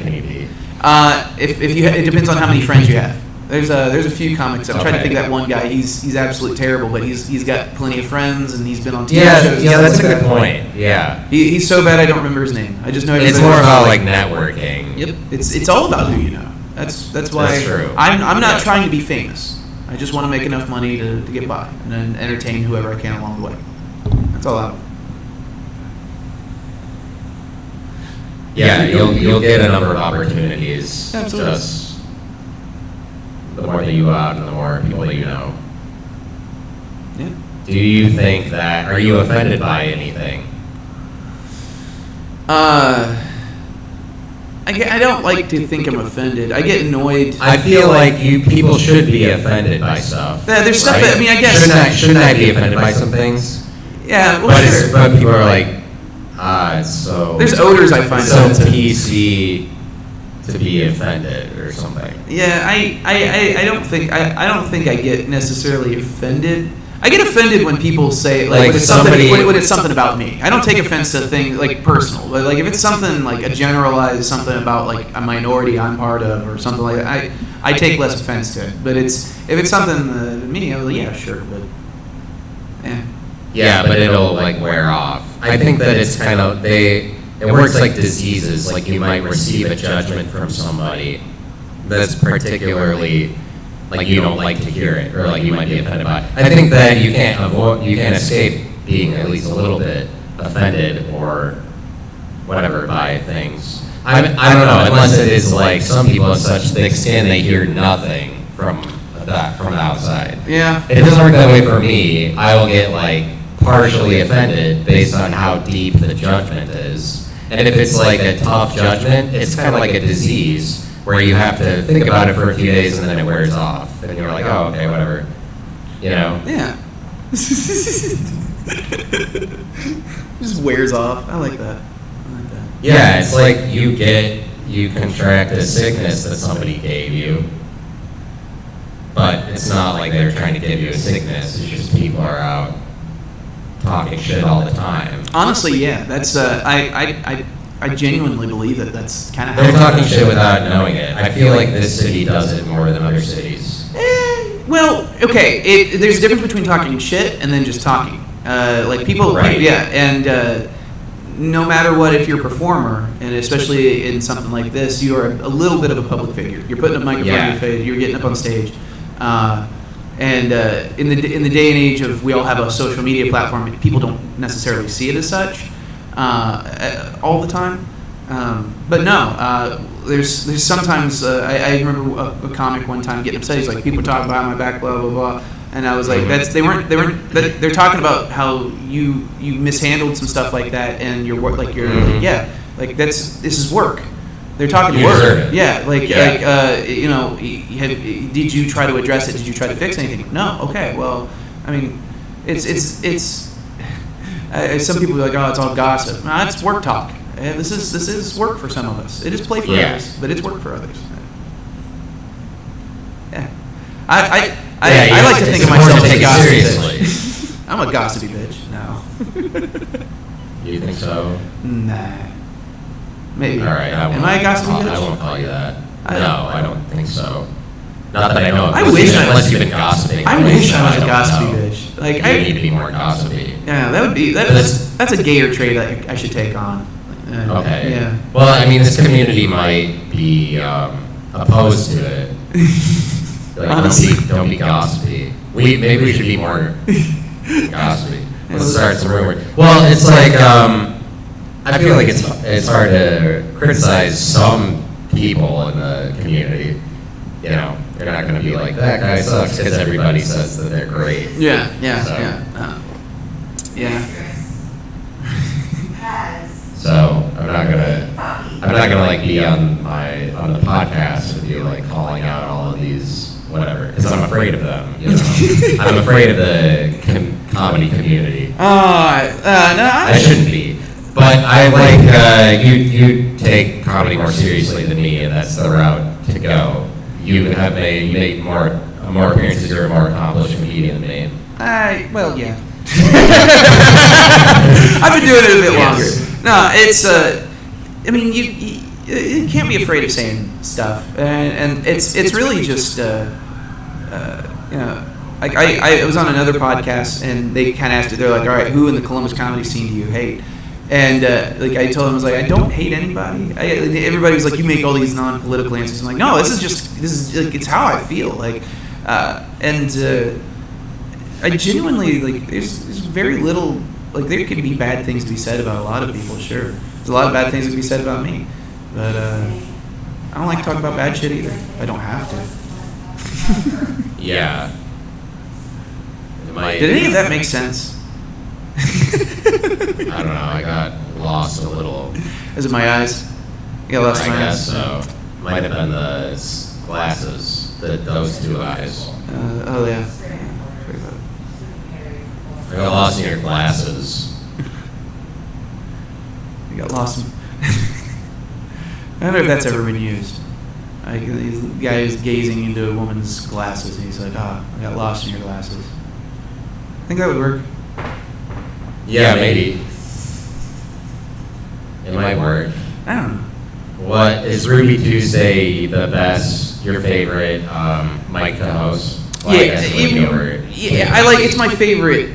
can you be? It depends on how many friends you have. There's a few comics. I'm trying to think of that one guy. He's absolutely terrible, but he's got plenty of friends and he's been on TV shows. Yeah, that's a good point. Yeah. He's so bad I don't remember his name. I just know it's more about like networking. Yep. It's all about who you know. That's why that's true. I'm not trying to be famous. I just want to make enough money to get by and then entertain whoever I can along the way. That's all I want. Yeah, you'll get a number of opportunities. Absolutely. Just the more that you go out and the more people that you know. Yeah. Do you think that? Are you offended by anything? I don't like to think I'm offended. I get annoyed. I feel like people should be offended by stuff. Yeah, there's stuff that I guess shouldn't I be offended by some things? Yeah, but people are like. So there's odors I find so PC to be offended or something. Yeah, I don't think I get necessarily offended. I get offended when people say when it's something about me. I don't take offense to things like personal, but like if it's something like a generalized something about like a minority I'm part of or something like that, I take less offense to it. But if it's something me, I'm like, yeah, sure, but yeah. Yeah, but it'll like wear off. I think that it's kind of it works like diseases. Like you might receive a judgment from somebody that's particularly like you don't like to hear it, or like you might be offended by it. I think that you can't escape being at least a little bit offended or whatever by things. I don't know, unless it is like some people have such thick skin they hear nothing from the outside. Yeah. It doesn't work that way for me. I will get like partially offended based on how deep the judgment is. And if it's like a tough judgment, it's kind of like a disease where you have to think about it for a few days and then it wears off. And you're like, oh, okay, whatever. Yeah. Just wears off. I like that. Yeah, it's like you contract a sickness that somebody gave you. But it's not like they're trying to give you a sickness. It's just people are out talking shit all the time. Honestly, yeah, that's I genuinely believe that's kind of how they're talking shit without knowing it. I feel like this city does it more than other cities. Well, okay, there's a difference between talking shit and then just talking. Like people, right. Yeah, and no matter what, if you're a performer, and especially in something like this, you are a little bit of a public figure. You're putting a microphone in your face. You're getting up on stage. And in the day and age of we all have a social media platform, people don't necessarily see it as such all the time. But no, there's sometimes I remember a comic one time getting upset. He's like, people talk behind my back, blah blah blah, and I was like, they're talking about how you mishandled some stuff like that, and like this is work. They're talking work. Yeah, did you try to address it? Did you try to fix anything? No. Okay. Well, I mean, it's some people are like, oh, it's all gossip. No, it's work talk. This is work for some of us. It is play for others, but it's work for others. Yeah. I like to think of myself as a gossipy bitch. I'm a gossipy bitch. No. You think so? Nah. Maybe. All right. Am I a gossipy bitch? I won't call you that. I don't think so. Not that I know of. Unless you've been gossiping. I wish I was a gossipy bitch. Like I need to be more gossipy. Yeah, that's a gayer trait I should take on. Okay. Yeah. Well, I mean, this community might be opposed to it. Like, Honestly. don't be gossipy. Maybe we should be more gossipy. Let's start some rumors. Well, it's like I feel like it's hard to criticize some people in the community. You know, they're not going to be like, that guy sucks, because everybody says that they're great. Yeah. So I'm not gonna like be on the podcast with you, like calling out all of these whatever, because I'm afraid of them. You know, I'm afraid of the comedy community. No, I shouldn't be, but I like you take comedy more seriously than me, and that's the route to go. You made more appearances. You're a more accomplished comedian than me. Well, yeah. I've been doing it a bit longer. No, it's I mean, you can't be afraid of saying stuff, and it's really just you know, like I was on another podcast, and they kind of asked it. They're like, all right, who in the Columbus comedy scene do you hate? And like I told them, I was like, I don't hate anybody. Everybody was like, you make all these non-political answers. I'm like, no, this is like, it's how I feel. Like, and I genuinely, like, there's very little, like, there can be bad things to be said about a lot of people, sure. There's a lot of bad things to be said about me. But I don't like talking about bad shit either. I don't have to. Yeah. Did any of that make sense? I don't know. I got lost a little. Is it my eyes? You got lost in my I eyes? guess so. Might have been the glasses, those two eyes. Oh, yeah. I got lost in your glasses. You got lost in... I wonder if that's ever been used. Like, the guy is gazing into a woman's glasses, and he's like, I got lost in your glasses. I think that would work. Yeah, maybe. It might work. I don't know. What is Ruby Tuesday the best? Your favorite Mike the host? Well, I guess I like. It's my favorite.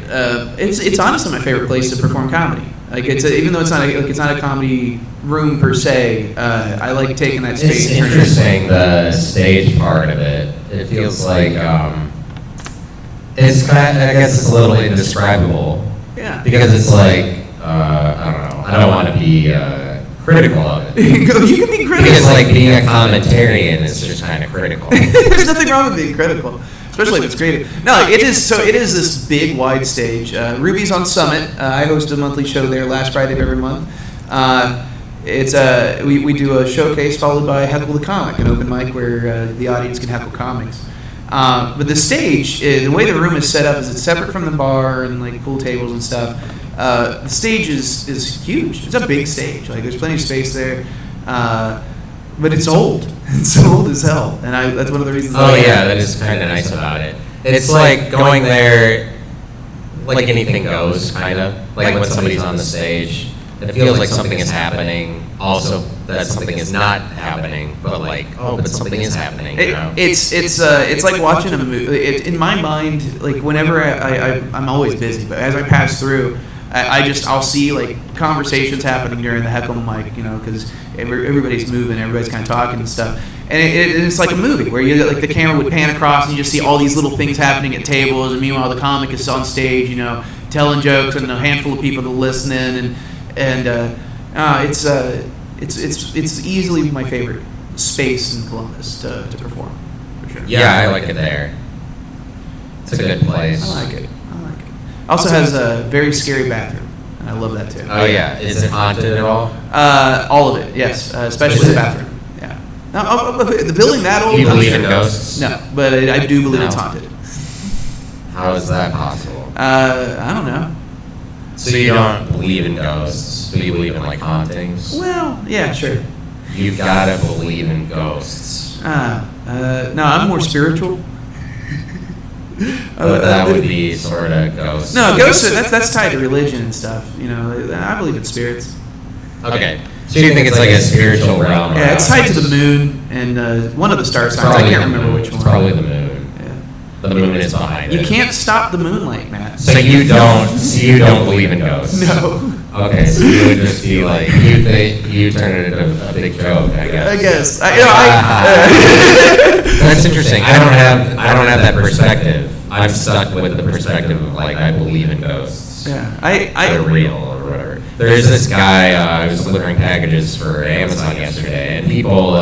It's honestly my favorite place to perform comedy. Like even though it's not a comedy room per se. I like taking that space. It's interesting, the stage part of it. It feels like it's kind of, I guess it's a little indescribable. Yeah. Because it's like I don't know. I don't want to be critical of it. You can be critical. Because like being a commentarian is just kind of critical. There's nothing wrong with being critical, especially if it's creative. No, it is. So it is this big, wide stage. Ruby's on Summit. I host a monthly show there last Friday of every month. It's we do a showcase followed by Heckle the Comic, an open mic where the audience can heckle comics. But the stage, the way the room is set up is it's separate from the bar and like pool tables and stuff. The stage is huge. It's a big stage. Like there's plenty of space there, but it's old. It's old as hell, and that's one of the reasons. Oh yeah, that is kind of nice about it. It's like going there, like anything goes, kind of. Like when somebody's on the stage, it feels like something is happening. Also, that something is not happening, but like, but something is happening. You know? It's like watching a movie. In my mind, like whenever I'm always busy, but as I pass through, I'll see like conversations happening during the heckle mic, you know, because everybody's moving, everybody's kind of talking and stuff, and it's like a movie where you like the camera would pan across and you just see all these little things happening at tables, and meanwhile the comic is on stage, you know, telling jokes, and a handful of people are listening, and it's easily my favorite space in Columbus to perform, for sure. Yeah, I like it there. It's a good place. I like it. Also has a very scary bathroom, and I love that too. Oh yeah, is it haunted at all? All of it, yes, especially the bathroom. Yeah. The building that old. Do you believe in ghosts? No, but I do believe it's haunted. How is that possible? I don't know. So you don't believe in ghosts, but you believe in like hauntings? Well, yeah, sure. You gotta believe in ghosts. No, I'm more spiritual. But that would be sort of ghosts. No, ghosts. That's tied to religion and stuff. You know, I believe in spirits. Okay, so you think it's like a spiritual realm? Yeah, it's tied to the moon and one of the star signs. I can't remember which one. It's probably the moon. Yeah. The moon is behind it. You can't stop the moonlight, Matt. So you don't believe in ghosts? No. Okay, so you would just be like, you turn it into a big joke, I guess. That's interesting. I don't have that perspective. I'm stuck with the perspective of like I believe in ghosts. Yeah, They're real or whatever. There's this guy. I was delivering packages for Amazon yesterday, and people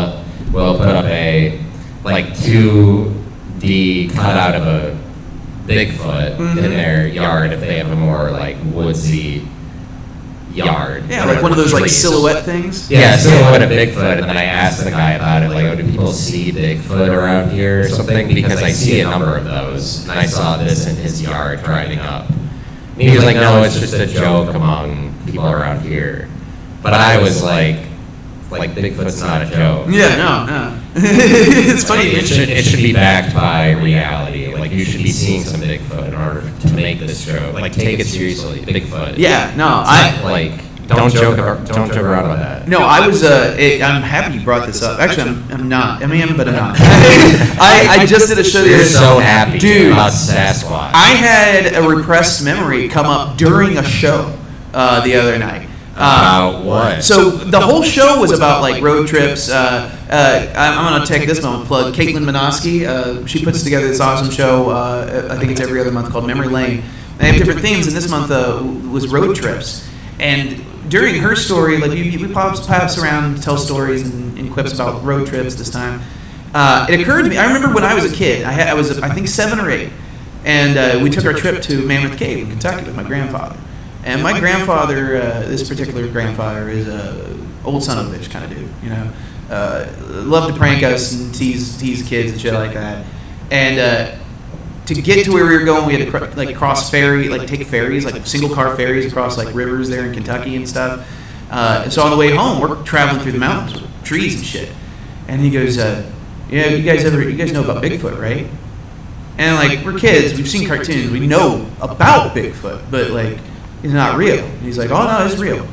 will put up a like 2D cutout of a Bigfoot in their yard if they have a more like woodsy yard. Yeah, like one of those like silhouette things. Yeah, silhouette of Bigfoot, and then I asked the guy about it, like, oh, do people see Bigfoot around here or something? Because I see a number of those, and I saw this in his yard driving up. And he was like, no, it's just a joke among people around here. But I was like Bigfoot's not a joke. Yeah, no. It's funny. It should be backed by reality. Like, you should be seeing some Bigfoot in order to make this joke. Like, take it seriously, Bigfoot. Yeah, no, don't joke around about that. No, I was. I'm happy you brought this up. Actually, I'm not. I am, but I'm not. I just did a show. You're so happy, dude, about Sasquatch. I had a repressed memory come up during a show the other night. What? So the whole show was about like road trips. I'm gonna take this moment to plug Caitlin Minoski. She puts together this awesome show. I think it's every other month called Memory Lane. They have different themes, and this month was road trips. And during her story, like we pass around, tell stories and quips about road trips. This time, it occurred to me. I remember when I was a kid. I was I think 7 or 8, and we took our trip to Mammoth Cave in Kentucky with my grandfather. And my grandfather, this particular grandfather, is a old son of a bitch kind of dude, you know. Loved to prank us and tease kids and shit like that. And to get to where we were going, we had to cross ferry, like take ferries, like single car ferries across like rivers there in Kentucky and stuff. So on the way home, we're traveling through the mountains with trees and shit. And he goes, "Yeah, you guys know about Bigfoot, right?" And like we're kids, we've seen cartoons, we know about Bigfoot, but like. He's not real. And he's like, oh, no, it's real.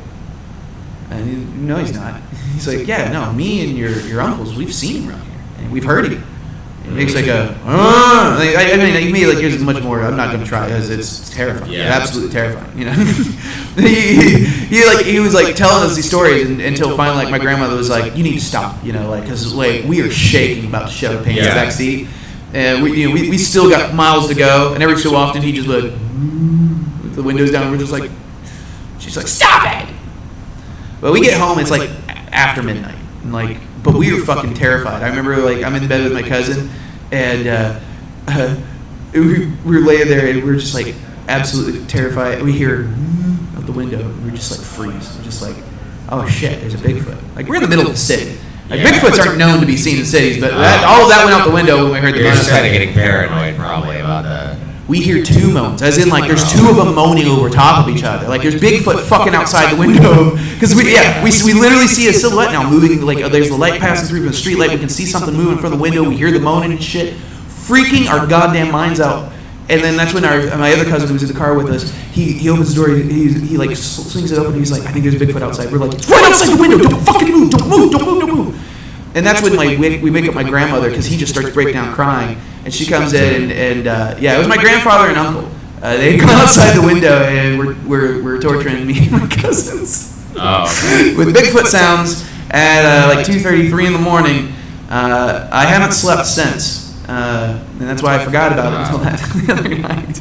And no, he's not. He's like, yeah, no, me and your uncles, we've seen him around here. And we've heard him. It makes like a, like, I mean, you may like, here's much more, I'm not going to try because it's terrifying. Yeah. Absolutely terrifying, you know. he was like telling us these stories until finally like my grandmother was like, you need to stop, you know, like, because like we are shaking about to shut our pants back seat. And we still got miles to go. And every so often he just like, the windows down, we're just like, she's like, stop it! But we get home, it's like after midnight, and like, but we were fucking terrified. I remember like I'm in bed with my cousin, and we were laying there, and we were just like absolutely terrified. We hear out the window, and we're just like freeze. We're just like, oh shit, there's a Bigfoot. Like we're in the middle of the city. Like Bigfoots aren't known to be seen in cities, but all of that went out the window when we heard the. You're just kind of getting paranoid, probably about that. We hear 2 moans, as in like there's 2 of them moaning over top of each other. Like there's Bigfoot fucking outside the window, because we literally see a silhouette now moving. Like there's the light passing through from the street light. We can see something moving from the window. We hear the moaning and shit, freaking our goddamn minds out. And then that's when my other cousin who was in the car with us, he opens the door. He like swings it open. And he's like, I think there's Bigfoot outside. We're like, it's right outside the window. Don't fucking move. Don't move. Don't move. Don't move. And that's when like we wake up my grandmother because he just starts breaking down crying, and she comes in and it was my grandfather and uncle. They come outside the window and we're torturing me and my cousins with Bigfoot sounds at like 2:33 in the morning. I haven't slept since, and that's why I forgot about it until the other night.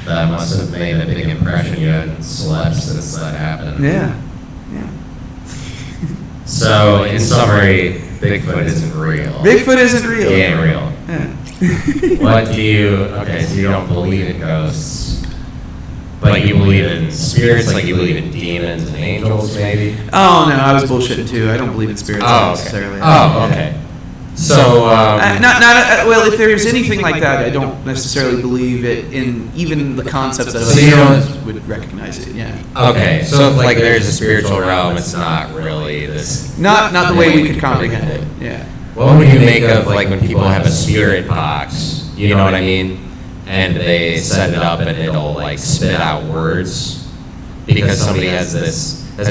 That must have made a big impression. You hadn't slept since that happened. Yeah. So, in summary, Bigfoot isn't real. Bigfoot isn't real. He ain't real. Yeah. So you don't believe in ghosts, but you believe in spirits, like you believe in demons and angels, maybe? Oh, no, I was bullshitting too. I don't believe in spirits necessarily. Oh, okay. So, well, if there's anything like that, I don't necessarily believe it in even the concepts that other would recognize it. Yeah. Okay, so if like there's a spiritual realm, it's not really this. Not the way we could comprehend it. Yeah. What would you make of like when people have a spirit box? You know what I mean? And they set it up and it'll like spit out words because somebody has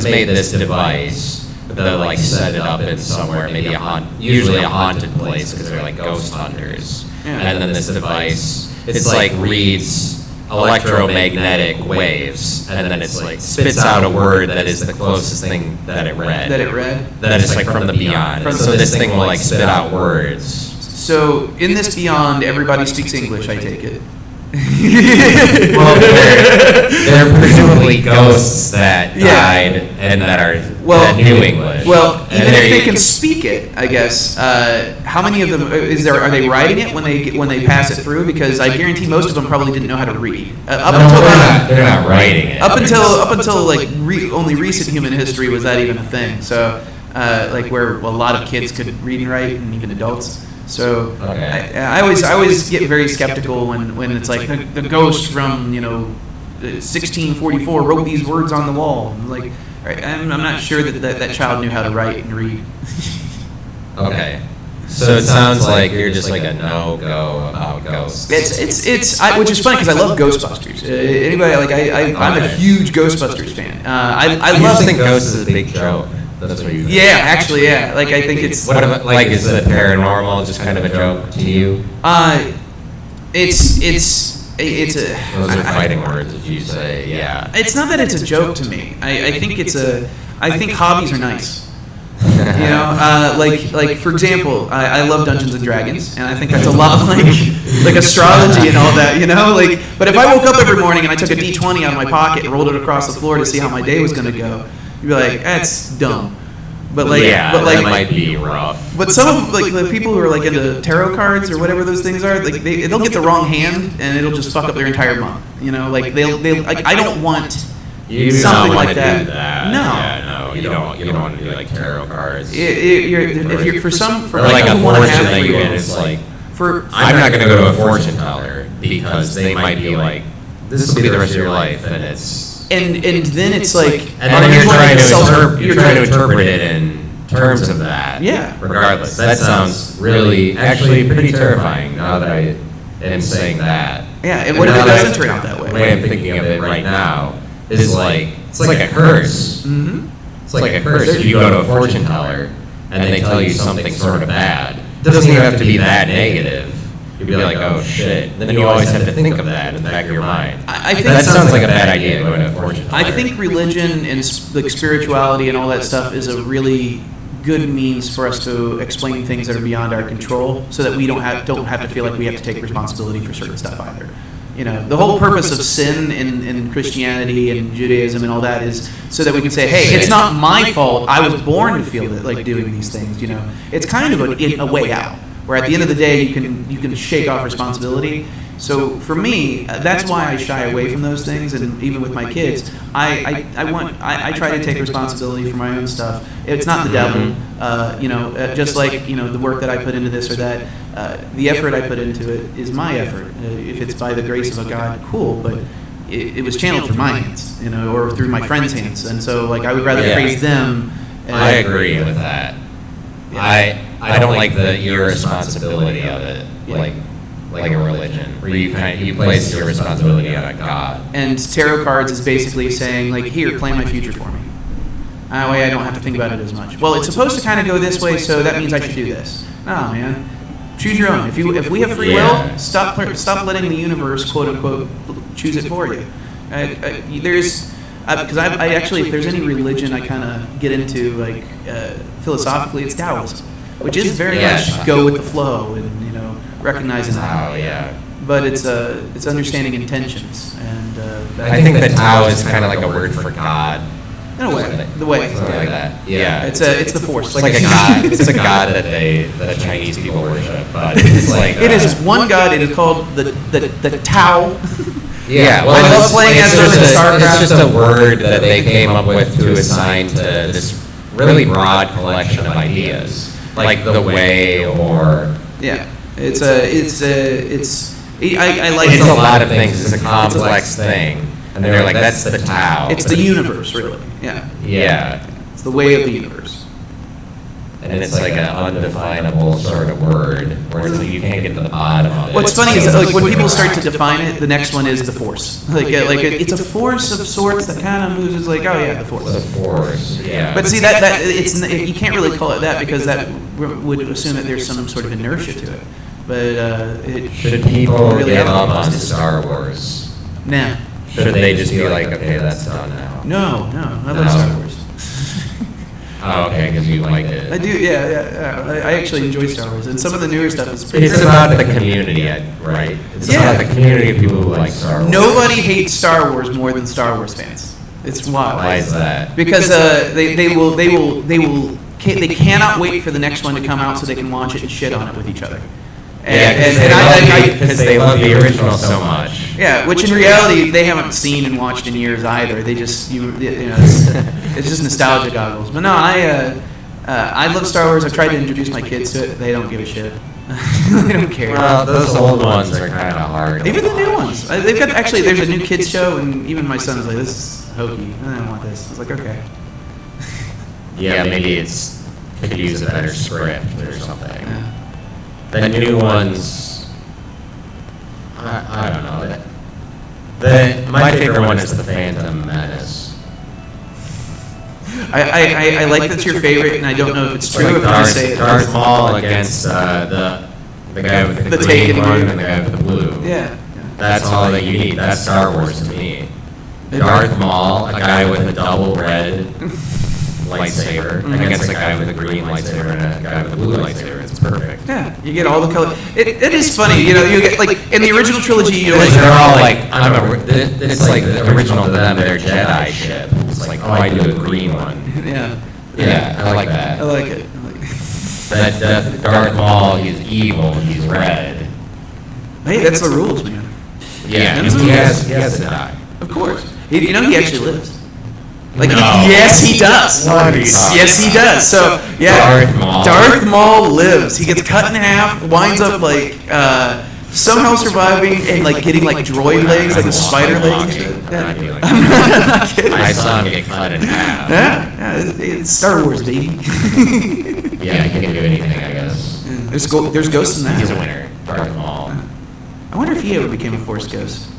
made this device. They'll like set it up in somewhere, maybe usually a haunted place because they're like ghost hunters. Yeah. And then this device, it's like reads electromagnetic waves, and then it's like spits out a word that is the closest thing that it read. That is like from the beyond. So this thing will like spit out words. So in this beyond, everybody speaks English, I take it. Well, they're presumably ghosts that died and that knew English. Well, even if they can speak it, I guess. How many of them are they writing it when they pass it through? Because I guarantee most of them probably didn't know how to read. They're not writing it. Up until like only recent human history was that even a thing. So like where a lot of kids could read and write, and even adults. So okay. I always get very skeptical when it's like the ghost from 1644 wrote these words on the wall. Like I'm not sure that child knew how to write and read. Okay. So it sounds like you're just like a no-go about ghosts. Which is funny because I love Ghostbusters. Anybody like I'm a huge Ghostbusters fan. I love think ghosts is a big joke. That's what you think. Yeah, actually, yeah. Like I think it's. What about like is the paranormal just kind of a joke to you? It's a. Those are fighting words if you say yeah. It's not that it's a joke to me. I think it's a. I think hobbies are nice. Like for example, I love Dungeons and Dragons, and I think that's a lot like astrology and all that, Like, but if I woke up every morning and I took a D20 out of my pocket and rolled it across the floor to see how my day was going to go, you'd be like, that's dumb. But that might be rough. But some of like the people who are like into tarot cards or whatever those things are, like they'll get the wrong hand and it'll just fuck up their entire month. Like they'll like I don't want something like that. No. Yeah, no, you don't want to do like tarot cards. If you're for like a fortune that you get, it's like I'm not going to go to a fortune teller because they might be like, this will be the rest of your life, and it's. And then it's like, and then you're trying to interpret it in terms of that. Yeah. Regardless, that sounds really actually pretty terrifying. Now that I am saying that. Yeah. And what if it doesn't turn out that way? The way I'm thinking of it right now is like it's like a curse. Mm-hmm. It's like a curse. You go to a fortune teller and they tell you something sort of bad. It doesn't even have to be that negative. You'd be like, oh shit. Then you always have to think of that in the back of your mind. I think that sounds like a bad idea, going to a fortune teller. I think religion and like spirituality and all that stuff is a really good means for us to explain things that are beyond our control, so that we don't have to feel like we have to take responsibility for certain stuff either. The whole purpose of sin in Christianity and Judaism and all that is so that we can say, hey, it's not my fault. I was born to feel like doing these things. It's kind of a way out. Where at the end of the day you can shake off responsibility. So for me, that's why I shy away from those things. And even with my kids, I try to take responsibility for my own stuff. It's not the devil, just like the work that I put into this or that. The effort I put into it is my effort. If it's by the grace of a God, cool. But it was channeled through my hands, or through my friends' hands. And so like I would rather praise them. I agree with that. I don't like the irresponsibility of it, like a religion, where you place your responsibility on a God. And tarot cards is basically saying, like, here, plan my future for me. That way I don't have to think about it as much. Well, it's supposed to kind of go this way, so that means I should do this. No, man. Choose your own. If we have free will, stop letting the universe, quote unquote, choose it for you. Because I actually, if there's any religion I kind of get into, like philosophically, it's Taoism, which is very much go with the flow and recognizing that. Oh yeah. But it's understanding intentions, and I think that Tao is kind of like a word for God. In a way, the way. Something like that. Yeah. It's the force. It's like a god. It's a god that the Chinese people worship, but it's like it is one god. It is called the Tao. Yeah, well, I love playing as it's just a word that they came up with to assign to this really broad collection of ideas, like the way or yeah. I like it's a lot of things. It's a complex thing. And they're like, that's the Tao. It's the universe, really. Yeah. Yeah. It's the way of the universe. And it's like an undefinable sort of word, where it's like you can't get to the bottom of it. What's funny is like when people start to define it, the next one is the force. It's a force of sorts that kind of moves. It's like, oh yeah, the force. The force, yeah. But see that you can't really call it that because that would assume that there's some sort of inertia to it. But should people really give up on Star Wars? Nah. Should they just be like, okay, that's done now? No, I love Star Wars. Oh, okay, because you liked it. I do, yeah. I actually enjoy Star Wars, and some of the newer stuff is pretty. It's about the community, right? It's about the community of people who like Star Wars. Nobody hates Star Wars more than Star Wars fans. It's wild. Why is that? Because they cannot wait for the next one to come out so they can watch it and shit on it with each other. Because they love the original so much. Yeah, which in reality they haven't seen and watched in years either. They just it's just nostalgia goggles. But no, I love Star Wars. I've tried to introduce my kids to it. They don't give a shit. They don't care. Well, those old ones are kind of hard. Even the new ones. They've got actually. There's a new kids show, and even my son's like, "This is hokey. I don't want this." I was like, "Okay." Yeah, maybe could use a better script or something. Yeah. The new ones, I don't know. My favorite one is the Phantom Menace. I like that's your favorite, and I don't know if it's true. Like If I say it. Darth Maul against the guy with the green one and the guy with the blue. Yeah. That's all that you need. That's Star Wars to me. Darth Maul, a guy with a double red lightsaber, against a guy with a green lightsaber and a guy with a blue lightsaber. It's perfect. Yeah, you get all the color. It is funny, you get like in the original trilogy, you're like they're all like it's like the original to them. They're Jedi ship. It's like, oh, I do a green one. Yeah. Yeah, I like that. I like it. That Darth Maul, he's evil. He's red. Hey, that's the rules, man. Yeah, he has to die. Of course. He actually lives. Like, no. Yes, he does. Yes, he does. So, yeah, Darth Maul lives. He gets cut in half, winds up like somehow surviving and like getting like droid legs, like the spider legs. Yeah. I'm not kidding. I saw him get cut in half. Yeah, it's Star Wars, baby. Yeah, he can do anything, I guess. Yeah. There's ghosts in that. He's a winner, Darth Maul. I wonder if he ever became a Force ghost.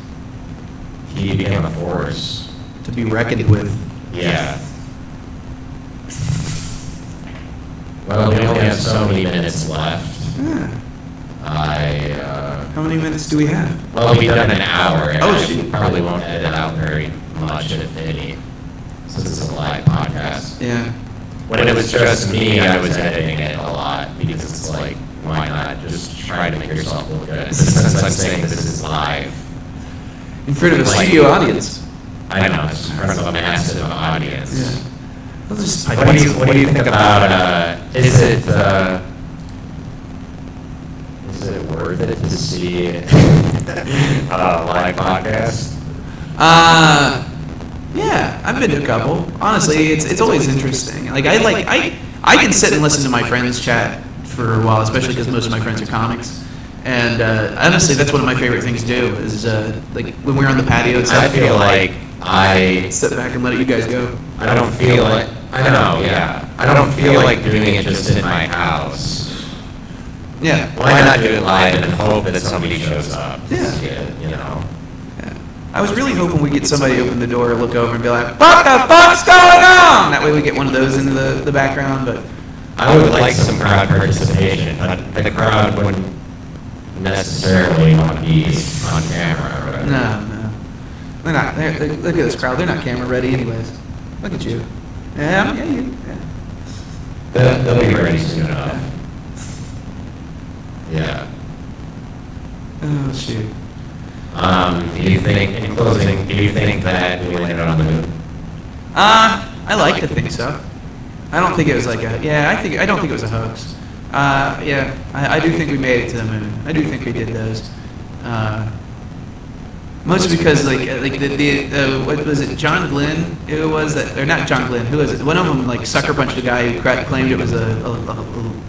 He became a force to be reckoned with. Yeah. Well, we only have so many minutes left. Yeah. How many minutes do we have? Well, we've done an hour. And shoot. Probably won't edit out very much, if any, since it's a live podcast. Yeah. When it was just me, I was editing it a lot because it's like, why not just try to make yourself look good? Since I'm saying this is live. In front of a studio audience. I know, it's in front of a massive audience. Yeah. What do you think about, is it worth it to see a live podcast? Yeah, I've been to a couple. Honestly, it's always interesting. Like I can sit and listen to my friends chat for a while, especially because most of my friends are comics. And honestly, that's one of my favorite things to do is like when we're on the patio and stuff. I feel like I sit back and let you guys go. I don't feel like I know, yeah. I don't feel like doing it just in my house. Yeah. Why not do it live and hope that somebody shows up? Yeah. You know. Yeah. I was really hoping we'd get somebody to open the door, look over, and be like, "What the fuck's going on?" That way we get one of those into the background. But I would like some crowd participation, but the crowd wouldn't necessarily want to be on camera. No. They're not. Look at this crowd. They're not camera ready, anyways. Look at you. Yeah. They'll be ready soon enough. Yeah. Oh shoot. Do you think, in closing, do you think that we landed on the moon? I like to think so. I don't think it was like I don't think it was a hoax. I do think we made it to the moon. I do think we did those. Mostly because what was it, John Glenn? Who was that? Or not John Glenn? Who was it? One of them like sucker punched a guy who claimed it was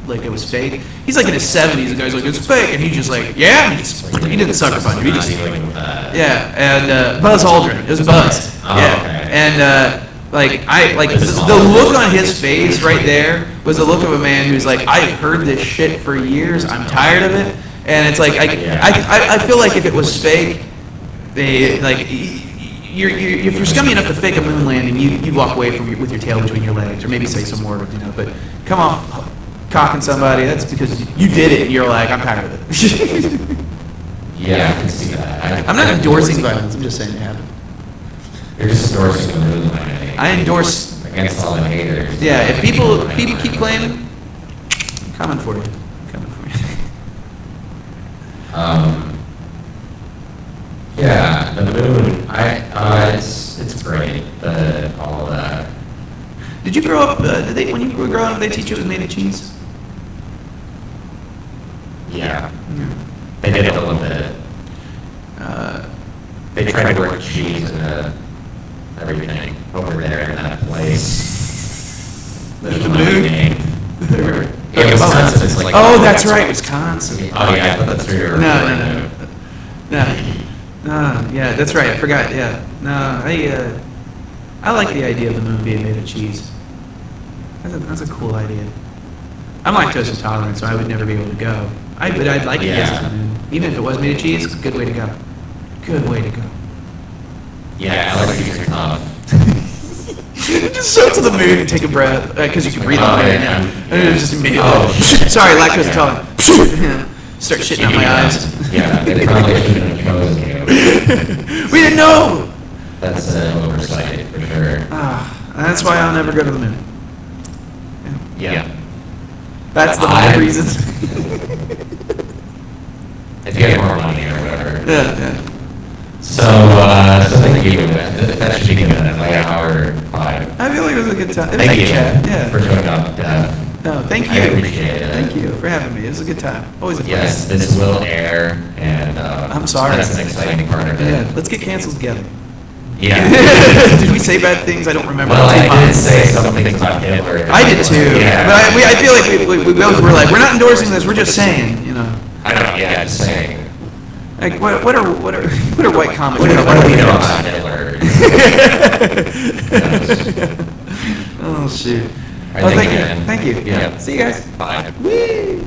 like it was fake. He's like in his 70s. The guy's like, it's fake, and he's just like, yeah. He didn't sucker punch him. He just and Buzz Aldrin. It was Buzz. Okay. And the look on his face right there was the look of a man who's like, I've heard this shit for years. I'm tired of it. And it's like I feel like if it was fake. If you're scummy enough to fake a moon landing, you walk away with your tail between your legs, or maybe say some more, But come off cocking somebody, that's because you did it. And you're like, I'm tired of it. Yeah, I can see that. I'm not endorsing violence. I'm just saying it happened. You're just endorsing the movement. I think. I endorse. Against all the haters. Yeah, if people keep claiming, I'm coming for you. I'm coming for you. Yeah, the moon. It's great. All that. Did you grow up? When you were growing up, they teach you it was made of cheese? Yeah. They did a little bit. They tried to work cheese into everything over there in that place. The moon? Yeah, Wisconsin is like... Oh, that's right, Wisconsin. Oh, yeah, I thought that's where you were No. Yeah, that's right, I forgot, yeah. No, I like the idea of the moon being made of cheese. That's a cool idea. I'm lactose intolerant, so I would never be able to go. But I'd like to visit the moon. Even if it was made of cheese, good way to go. Good way to go. Yeah, allergies are tough. Just go to the moon and take a breath, because you can breathe on it now. And it's just immediately, sorry, lactose intolerant. Start shitting out my eyes. Yeah, they probably shouldn't have chosen you. We didn't know! That's an oversight, for sure. That's why I'll never go to the moon. Yeah. That's the main reason. If you had more money or whatever. Yeah. So thank you. That should be good. Like hour 5. I feel like it was a good time. Thank you Yeah. for showing up. No, thank you. I appreciate it. Thank you for having me. It was a good time. Always a pleasure. Yes, this will air, and I'm sorry. That's an exciting part of it. Yeah, let's get canceled together. Yeah. Did we say bad things? I don't remember. Well, I did say some things about Hitler. I did too. Yeah. But I feel like we both were like, we're not endorsing this. We're just saying, you know. I know. Yeah, just saying. Like, what are white comics? What do we know about Hitler? Oh shoot. All right, Thank you. Yeah. See you guys. Bye. Whee!